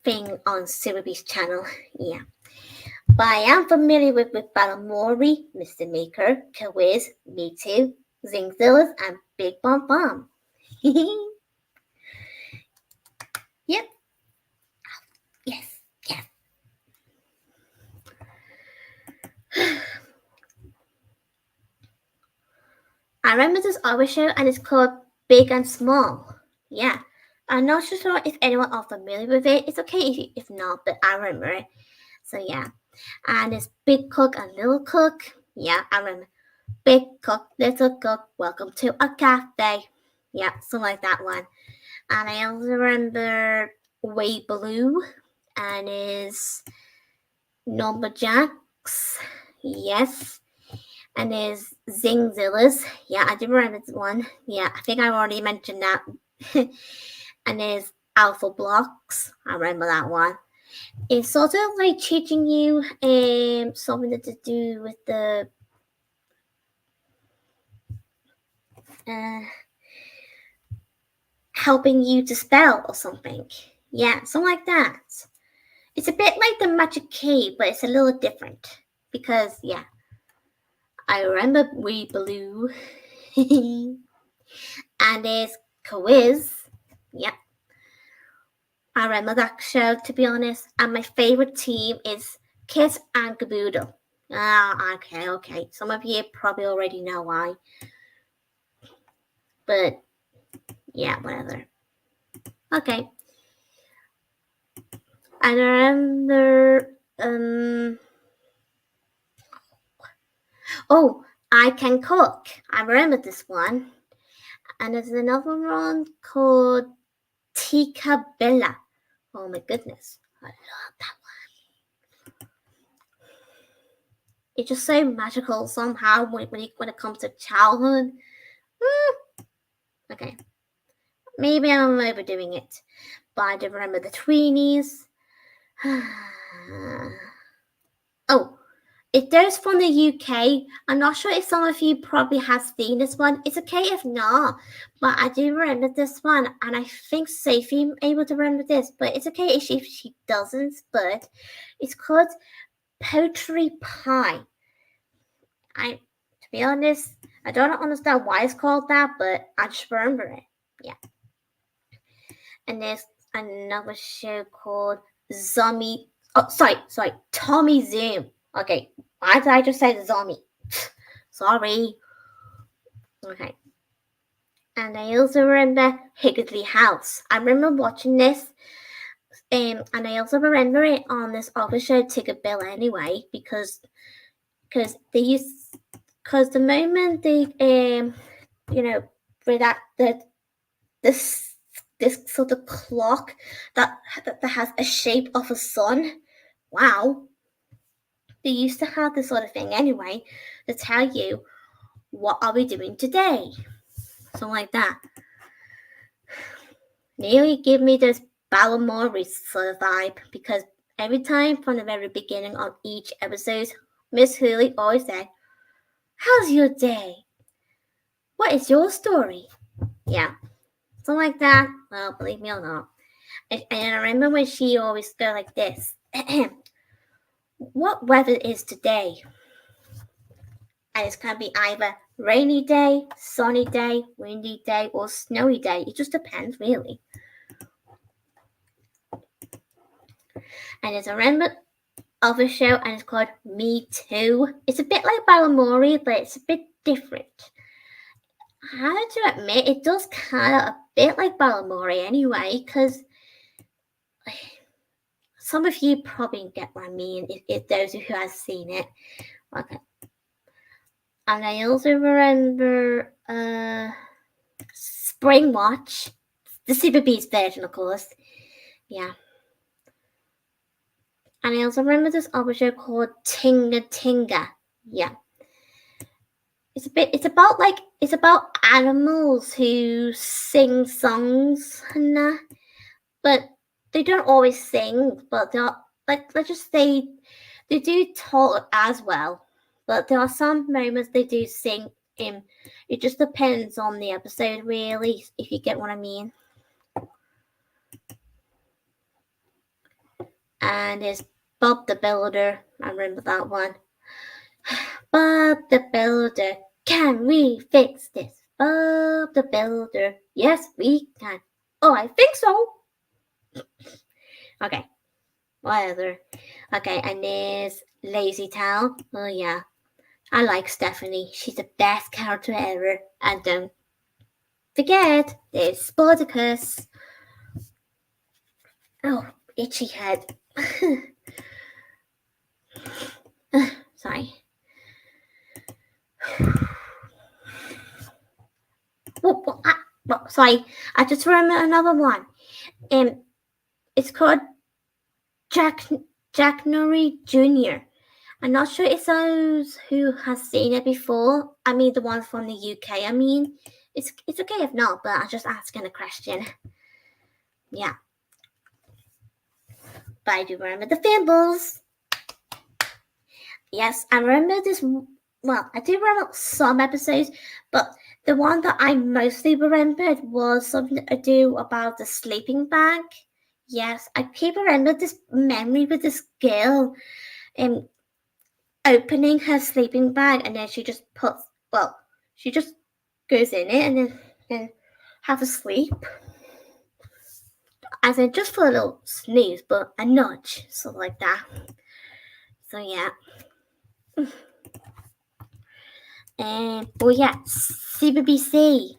Speaker 1: thing on Cyberbeast channel. Yeah. But I am familiar with Balamori, Mr. Maker, Kawiz, Me Too, Zingzillas, and Big Bomb Bomb. Yep. Yes. I remember this other show, and it's called Big and Small. Yeah. I'm not sure if anyone are familiar with it. It's okay if not, but I remember it. So yeah. And it's Big Cook and Little Cook. Yeah, I remember. Big Cook, Little Cook, welcome to a cafe. Yeah, something like that one. And I also remember Way Blue and his Numberjacks. Yes. And his Zingzillas. Yeah, I do remember this one. Yeah, I think I've already mentioned that. And his Alpha Blocks. I remember that one. It's sort of like teaching you something to do with the helping you to spell or something. Yeah, something like that. It's a bit like the Magic Key, but it's a little different. Because, yeah, I remember We Blue. And there's Quiz. Yep. I remember that show, to be honest. And my favorite team is Kit and Kaboodle. Okay. Some of you probably already know why. But, yeah, whatever. Okay. I remember, oh, I Can Cook. I remember this one. And there's another one called Tika Bella. Oh my goodness. I love that one. It's just so magical somehow when it comes to childhood. Okay. Maybe I'm overdoing it. But I do remember the Tweenies. Oh, if there's from the UK, I'm not sure if some of you probably have seen this one. It's okay if not, but I do remember this one, and I think Sophie able to remember this, but it's okay if she doesn't. But it's called Poetry Pie. To be honest, I don't understand why it's called that, but I just remember it. Yeah. And there's another show called Zombie. Oh, sorry, Tommy Zoom. Okay, why did I just say zombie? Sorry. Okay. And I also remember Higgledy House. I remember watching this, and I also remember it on this other show, Ticket Bill, anyway, because the moment they for that this sort of clock that has a shape of a sun. Wow. They used to have this sort of thing anyway to tell you what are we doing today. Something like that. Nearly give me this Balamori sort of vibe because every time from the very beginning of each episode, Miss Hurley always said, "How's your day? What is your story?" Yeah, something like that. Well, believe me or not. And I remember when she always go like this. What weather is today? And it's going to be either rainy day, sunny day, windy day, or snowy day. It just depends, really. And there's a remember of a show, and it's called Me Too. It's a bit like Balamory, but it's a bit different. I have to admit, it does kind of a bit like Balamory anyway, because some of you probably get what I mean, if those who have seen it. Okay. And I also remember Spring Watch, the Super Beast version, of course. Yeah. And I also remember this other show called Tinga Tinga. Yeah. It's about animals who sing songs and that, but they don't always sing, but they're let's just say they do talk as well. But there are some moments they do sing in. It just depends on the episode, really, if you get what I mean. And there's Bob the Builder. I remember that one. Bob the Builder, can we fix this? Bob the Builder, yes we can. Oh, I think so. Okay, whatever. Okay, and there's Lazy Town. Oh yeah, I like Stephanie. She's the best character ever. And don't forget, there's Spartacus. Oh, itchy head. Sorry. Sorry, I just remembered another one. It's called Jack Norrie Jr. I'm not sure if those who have seen it before. I mean, the ones from the UK. I mean, it's okay if not, but I'm just asking a question. Yeah. But I do remember the Fimbles. Yes, I remember this. Well, I do remember some episodes, but the one that I mostly remembered was something to do about the sleeping bag. Yes, I keep remember this memory with this girl opening her sleeping bag, and then she just goes in it and then have a sleep. As in just for a little snooze, but a nudge, sort of like that. So yeah. And CBBC.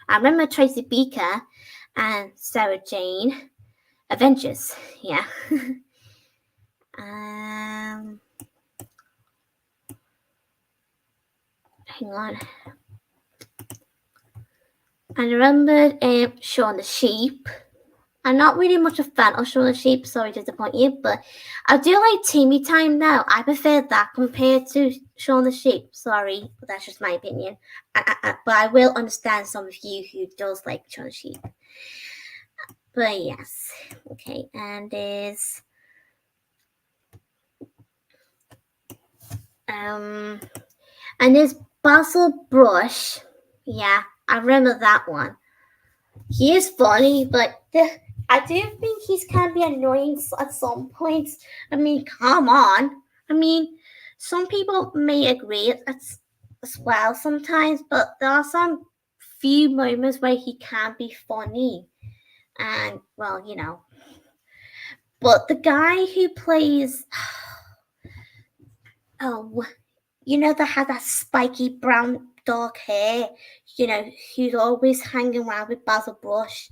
Speaker 1: I remember Tracy Beaker and Sarah Jane. Avengers, yeah. Hang on. And I remember Shaun the Sheep. I'm not really much a fan of Shaun the Sheep, sorry to disappoint you, but I do like Teamy Time now. I prefer that compared to Shaun the Sheep. Sorry, but that's just my opinion. But I will understand some of you who does like Shaun the Sheep. But yes, okay, and there's Basil Brush. Yeah, I remember that one. He is funny, but I do think he's can be annoying at some points. I mean, come on. I mean, some people may agree as well sometimes, but there are some few moments where he can be funny. And, well, you know. But the guy who plays... Oh, you know, that has that spiky brown dark hair, you know, who's always hanging around with Basil Brush,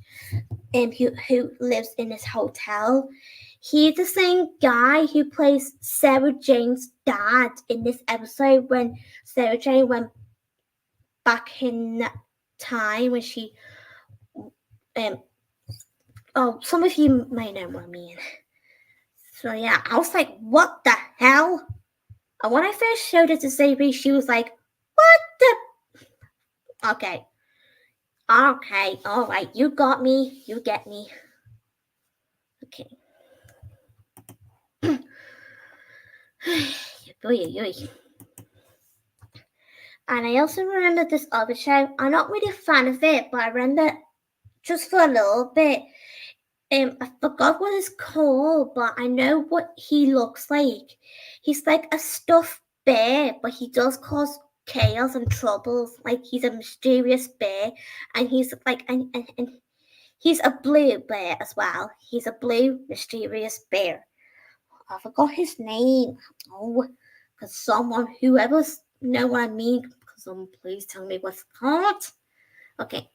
Speaker 1: who lives in this hotel. He's the same guy who plays Sarah Jane's dad in this episode when Sarah Jane went back in that time when she some of you may know what I mean. So yeah, I was like, what the hell? And when I first showed it to Sadie, she was like, what the? Okay, all right, you got me, you get me. Okay. And I also remember this other show. I'm not really a fan of it, but I remember just for a little bit. I forgot what it's called, but I know what he looks like. He's like a stuffed bear, but he does cause chaos and troubles. Like he's a mysterious bear, and he's like, and he's a blue bear as well. He's a blue mysterious bear. I forgot his name. Oh, because whoever's know what I mean, because someone please tell me what's called. Okay.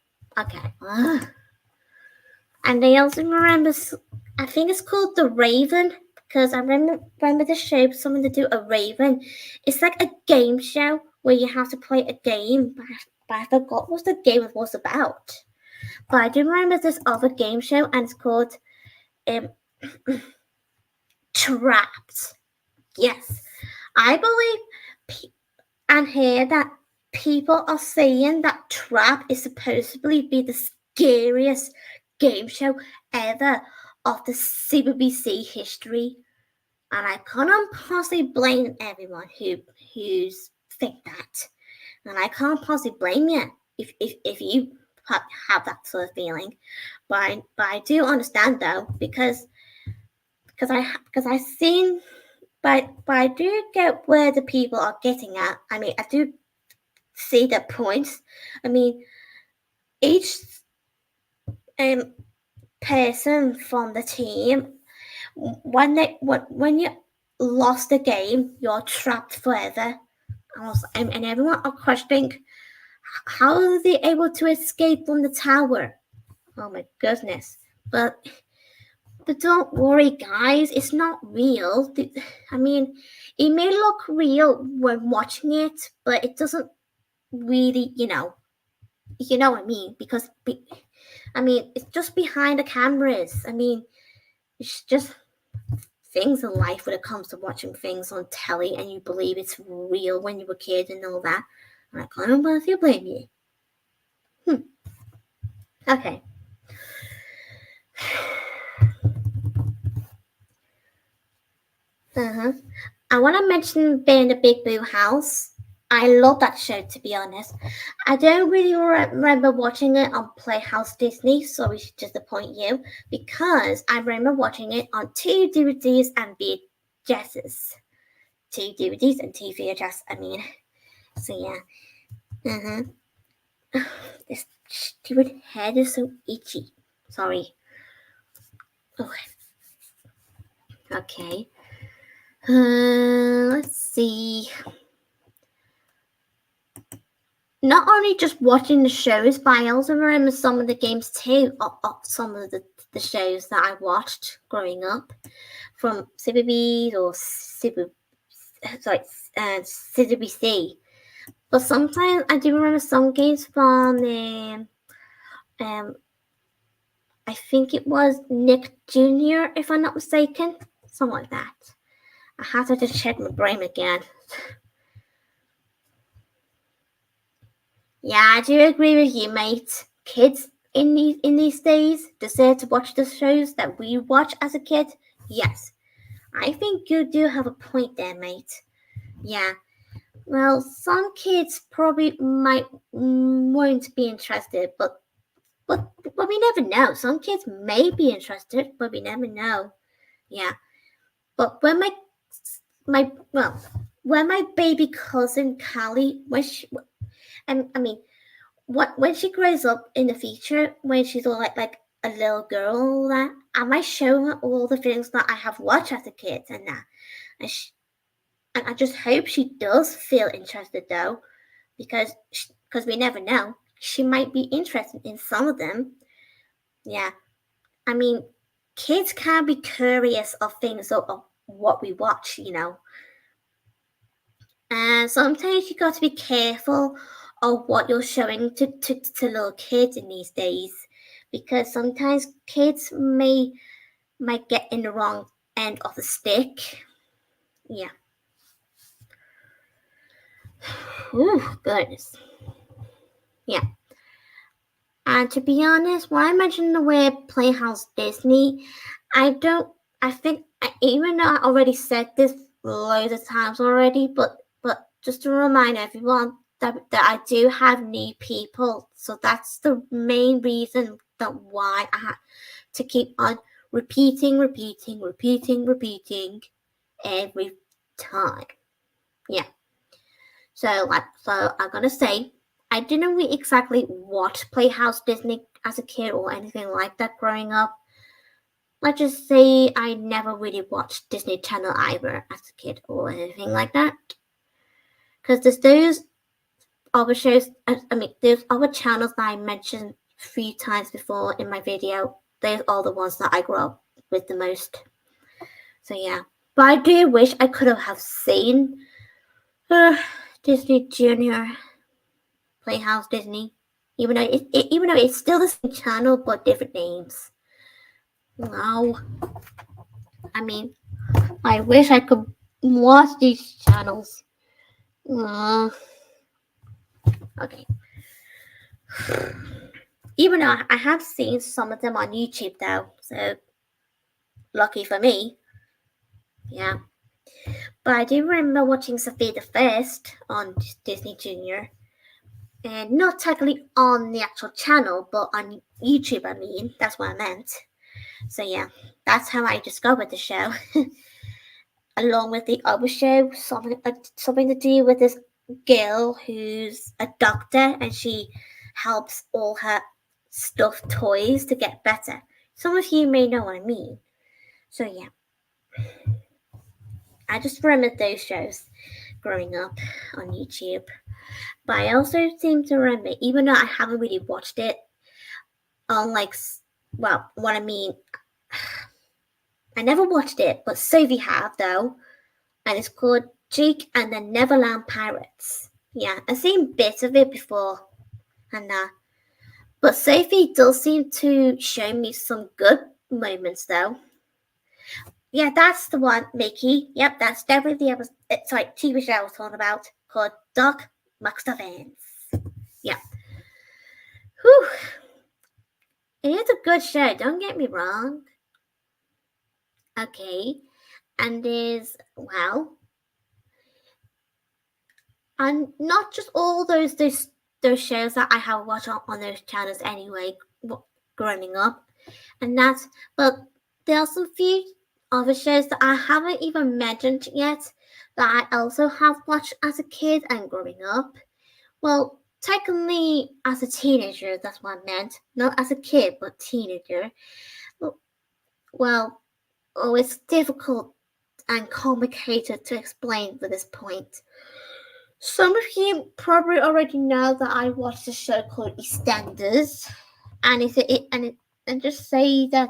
Speaker 1: And I also remember, I think it's called The Raven, because I remember the show, someone to do a Raven. It's like a game show where you have to play a game, but I forgot what the game was about. But I do remember this other game show, and it's called Trapped. Yes, I believe and hear that people are saying that Trap is supposedly be the scariest game show ever of the CBBC history, and I can't possibly blame everyone who's think that, and I can't possibly blame you if you have that sort of feeling, but I do understand though because I seen. But I do get where the people are getting at. I mean, I do see the points. I mean, each person from the team, when you lost the game, you're trapped forever. And everyone are questioning how are they able to escape from the tower? Oh my goodness! But don't worry, guys. It's not real. I mean, it may look real when watching it, but it doesn't really, you know what I mean, because I mean it's just behind the cameras. I mean, it's just things in life when it comes to watching things on telly and you believe it's real when you were a kid and all that. And I can't honestly blame you. Okay. I want to mention being the Big Blue House. I love that show, to be honest. I don't really remember watching it on Playhouse Disney, sorry to disappoint you, because I remember watching it on 2 DVDs and VHSs. 2 DVDs and 2 VHS, I mean. So yeah. This stupid head is so itchy. Sorry. Okay. Let's see. Not only just watching the shows, but I also remember some of the games too, of some of the shows that I watched growing up, from CBBS or CBBC. But sometimes I do remember some games from I think it was Nick Jr., if I'm not mistaken, something like that. I have to just check my brain again. Yeah, I do agree with you, mate. Kids in these days deserve to watch the shows that we watch as a kid. Yes, I think you do have a point there, mate. Yeah. Well, some kids probably won't be interested, but we never know. Some kids may be interested, but we never know. Yeah. But when my baby cousin Callie, when she grows up in the future, when she's all like a little girl, all that, I might show her all the things that I have watched as a kid and that, and I just hope she does feel interested though, because we never know. She might be interested in some of them. Yeah, I mean, kids can be curious of things of what we watch, and sometimes you got to be careful of what you're showing to little kids in these days, because sometimes kids might get in the wrong end of the stick. Yeah. Ooh, goodness. Yeah. And to be honest, when I mentioned the word Playhouse Disney, I think, even though I already said this loads of times already, but just to remind everyone that I do have new people. So that's the main reason that why I had to keep on repeating every time. Yeah. So I'm gonna say I didn't really exactly watch Playhouse Disney as a kid or anything like that growing up. Let's just say I never really watched Disney Channel either as a kid or anything like that. Because there's those other shows, there's other channels that I mentioned 3 times before in my video. Those are the ones that I grew up with the most. So yeah. But I do wish I could have seen Disney Junior, Playhouse Disney, even though it's still the same channel but different names. Wow. I wish I could watch these channels. Okay. Even though I have seen some of them on YouTube though, so lucky for me. Yeah. But I do remember watching Sofia the First on Disney Junior. And not technically on the actual channel, but on YouTube, That's what I meant. So yeah, that's how I discovered the show. Along with the other show, something to do with this girl who's a doctor and she helps all her stuffed toys to get better. Some of you may know what I mean. So yeah, I just remember those shows growing up on YouTube. But I also seem to remember, even though I haven't really watched it, I never watched it, but Sophie have though, and it's called Jake and the Neverland Pirates. Yeah, I've seen bits of it before, and but Sophie does seem to show me some good moments though. Yeah, that's the one, Mickey. Yep, that's definitely the TV show I was talking about, called Doc McStuffins. Yeah. Whew. It is a good show, don't get me wrong. Okay, and and not just all those shows that I have watched on those channels anyway, growing up, but there are some few other shows that I haven't even mentioned yet that I also have watched as a kid and growing up. Well, technically as a teenager, that's what I meant, not as a kid, but teenager. Well, it's difficult and complicated to explain at this point. Some of you probably already know that I watched a show called EastEnders, and just say that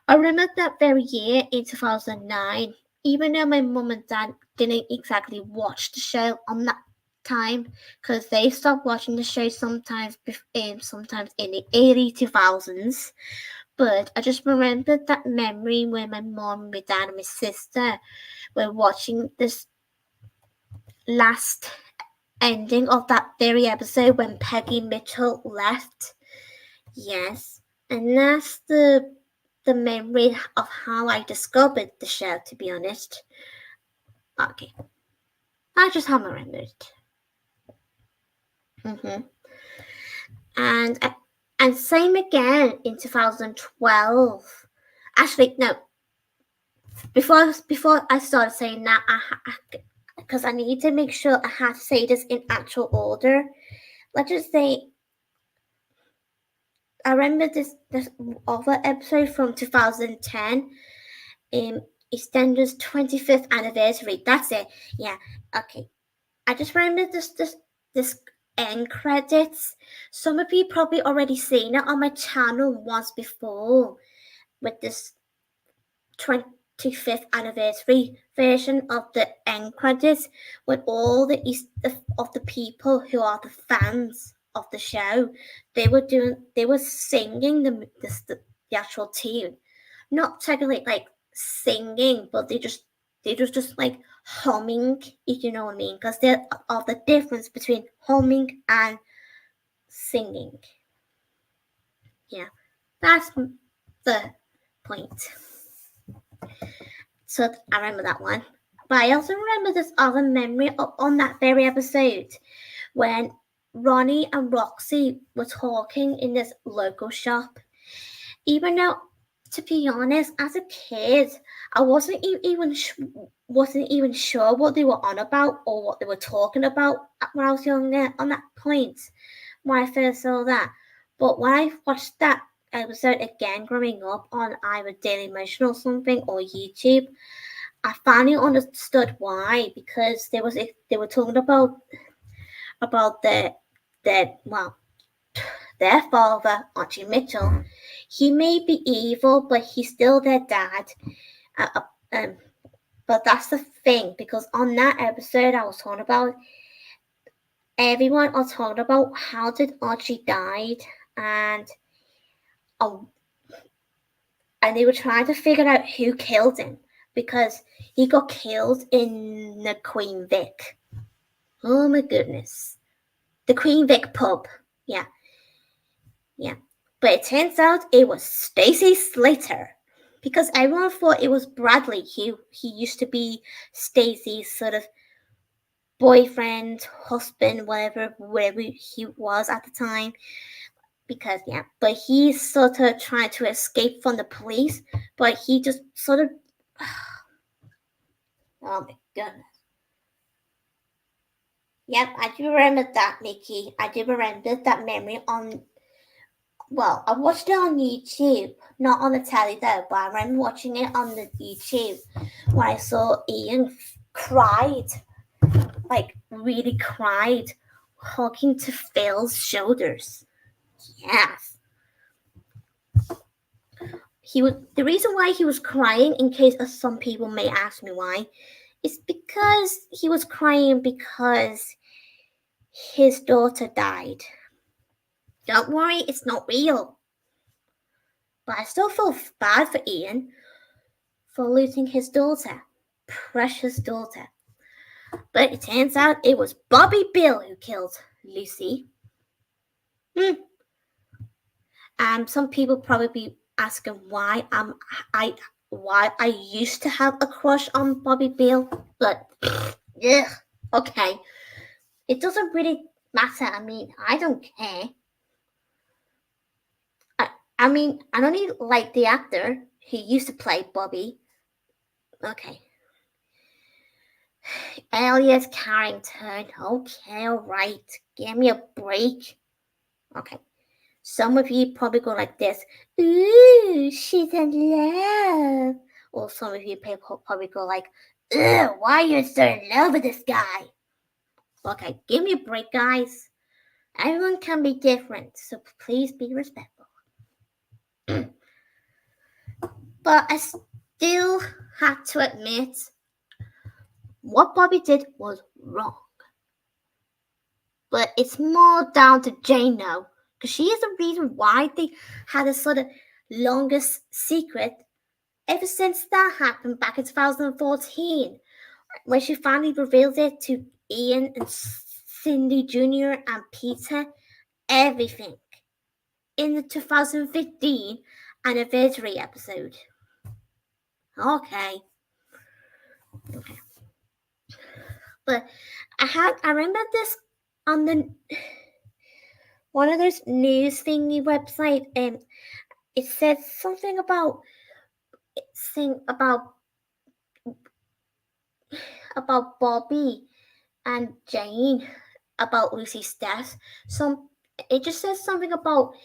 Speaker 1: I remember that very year in 2009, even though my mum and dad didn't exactly watch the show on that time, because they stopped watching the show sometimes in the early 2000s. But I just remembered that memory when my mom, my dad, and my sister were watching this last ending of that very episode when Peggy Mitchell left. Yes, and that's the memory of how I discovered the show, to be honest. Okay, I just haven't remembered. And same again in 2012. Actually, no. Before I started saying that, because I need to make sure I had to say this in actual order. Let's just say I remember this other episode from 2010 in EastEnders 25th anniversary. That's it. Yeah. Okay. I just remember this end credits. Some of you probably already seen it on my channel once before with this 25th anniversary version of the end credits with all of the people who are the fans of the show. They were singing the actual tune, not technically like singing, but they just like humming, if you know what I mean, because there are the difference between humming and singing. Yeah, that's the point. So I remember that one. But I also remember this other memory on that very episode when Ronnie and Roxy were talking in this local shop, even though, to be honest, as a kid, I wasn't even sure what they were on about or what they were talking about when I was younger. On that point, when I first saw that, but when I watched that episode again growing up on either Daily Motion or something or YouTube, I finally understood why, because they were talking about their father, Archie Mitchell. He may be evil, but he's still their dad. Uh, um, but that's the thing, because on that episode I was talking about, everyone was talking about how did Archie died, and um, and they were trying to figure out who killed him, because he got killed in the Queen Vic. Oh my goodness. The Queen Vic pub. Yeah. But it turns out it was Stacy Slater. Because everyone thought it was Bradley. He used to be Stacy's sort of boyfriend, husband, whatever he was at the time. But he's sort of trying to escape from the police, but he just sort of oh my goodness. Yep, I do remember that, Mickey. I do remember that memory I watched it on YouTube, not on the telly though, but I remember watching it on the YouTube when I saw Ian cried, like really cried, hugging to Phil's shoulders. Yes. The reason why he was crying, in case some people may ask me why, is because he was crying because his daughter died. Don't worry, it's not real. But I still feel bad for Ian for losing his daughter, precious daughter. But it turns out it was Bobby Bill who killed Lucy. Some people probably be asking why I used to have a crush on Bobby Bill, but yeah, okay. It doesn't really matter. I mean, I don't care. I mean, I only like the actor who used to play Bobby. Okay. Elliot Carrington. Okay, alright. Give me a break. Okay. Some of you probably go like this. Ooh, she's in love. Or some of you probably go like, ugh, why are you so in love with this guy? Okay, give me a break, guys. Everyone can be different, so please be respectful. But I still have to admit, what Bobby did was wrong. But it's more down to Jane now, because she is the reason why they had a sort of longest secret ever since that happened back in 2014, when she finally revealed it to Ian and Cindy Jr. and Peter, everything, in the 2015 anniversary episode. Okay. But I remember this on the one of those news thingy website, and it said something about Bobby and Jane, about Lucy's death. It just says something about,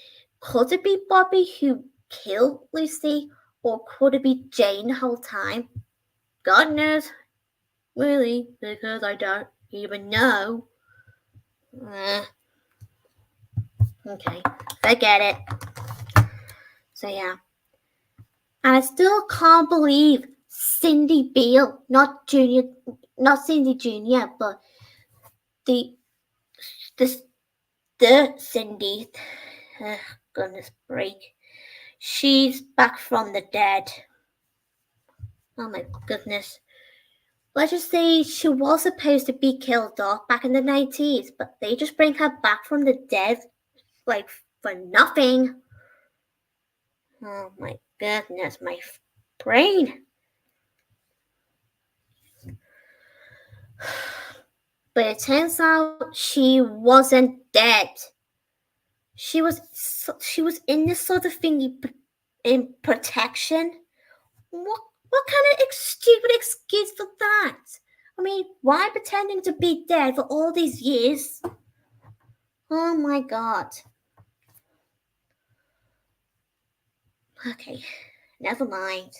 Speaker 1: could it be Bobby who killed Lucy, or could it be Jane the whole time? God knows, really, because I don't even know. Okay, forget it. So yeah, and I still can't believe Cindy Beale, not Cindy Jr., but the Cindy. Goodness break. She's back from the dead. Oh my goodness. Let's just say she was supposed to be killed off back in the 90s, but they just bring her back from the dead, like, for nothing. Oh my goodness, my brain. But it turns out she wasn't dead. She was in this sort of thingy in protection. What kind of stupid excuse for that? I mean, why pretending to be dead for all these years? Oh my god. Okay, never mind.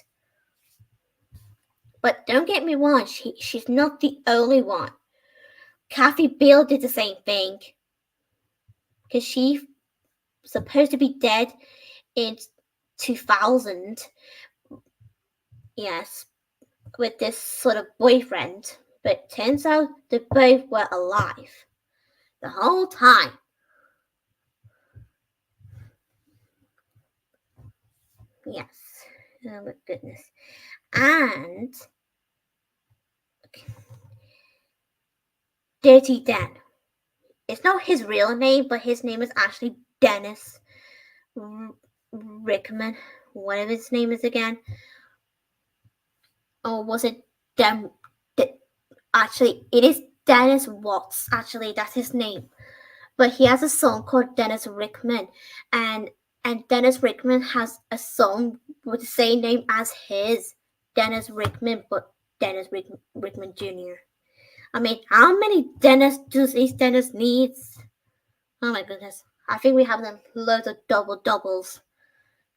Speaker 1: But don't get me wrong, she's not the only one. Kathy Bill did the same thing. Because she's supposed to be dead in 2000. Yes, with this sort of boyfriend. But turns out they both were alive the whole time. Yes. Oh my goodness. And Dirty Dan. It's not his real name, but his name is actually Dennis Rickman. Whatever his name is again. Or was it actually, it is Dennis Watts. Actually, that's his name. But he has a song called Dennis Rickman, and Dennis Rickman has a song with the same name as his, Dennis Rickman, but Dennis Rickman Jr. I mean, how many Dennis does each Dennis needs? Oh my goodness. I think we have them loads of doubles.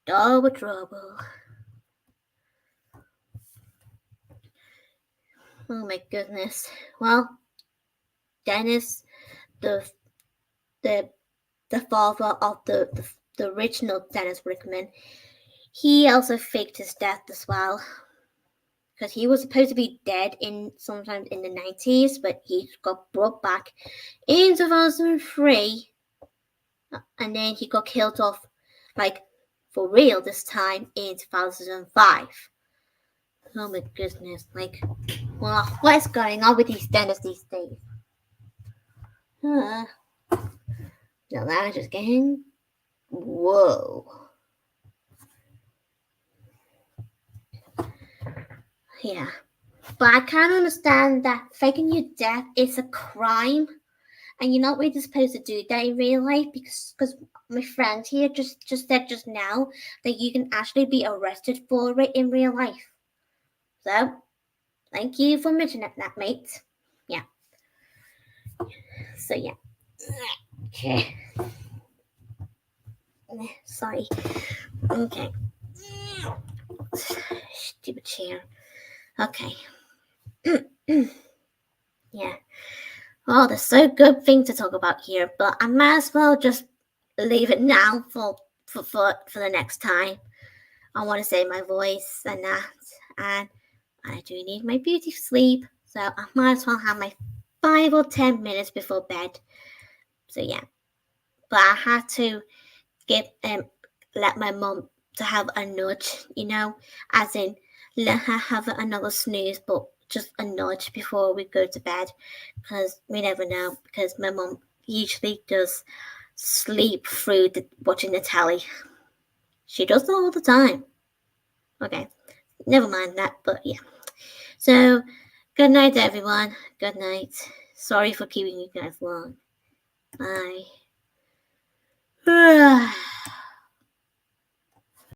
Speaker 1: Double trouble. Oh my goodness. Well, Dennis, the father of the original Dennis Rickman, he also faked his death as well. Because he was supposed to be dead sometime in the 90s, but he got brought back in 2003, and then he got killed off, like, for real this time in 2005. Oh my goodness, like, well, what's going on with these Dennis these days? Now that is just getting, whoa. Yeah, but I can't understand that faking your death is a crime, and you're not really supposed to do that in real life, because my friend here just said just now that you can actually be arrested for it in real life. So, thank you for mentioning that, mate. Yeah. So yeah. Okay. Sorry. Okay. Stupid chair. Okay. Yeah. Oh, there's so good things to talk about here, but I might as well just leave it now for the next time. I want to save my voice and that, and I do need my beauty sleep, so I might as well have my 5 or 10 minutes before bed. So yeah, but I had to let my mom to have a nudge, as in let her have another snooze, but just a nudge before we go to bed, because we never know, because my mom usually does sleep through watching the telly. She does that all the time. Okay, never mind that, but yeah. So, good night, everyone. Good night. Sorry for keeping you guys long. Bye.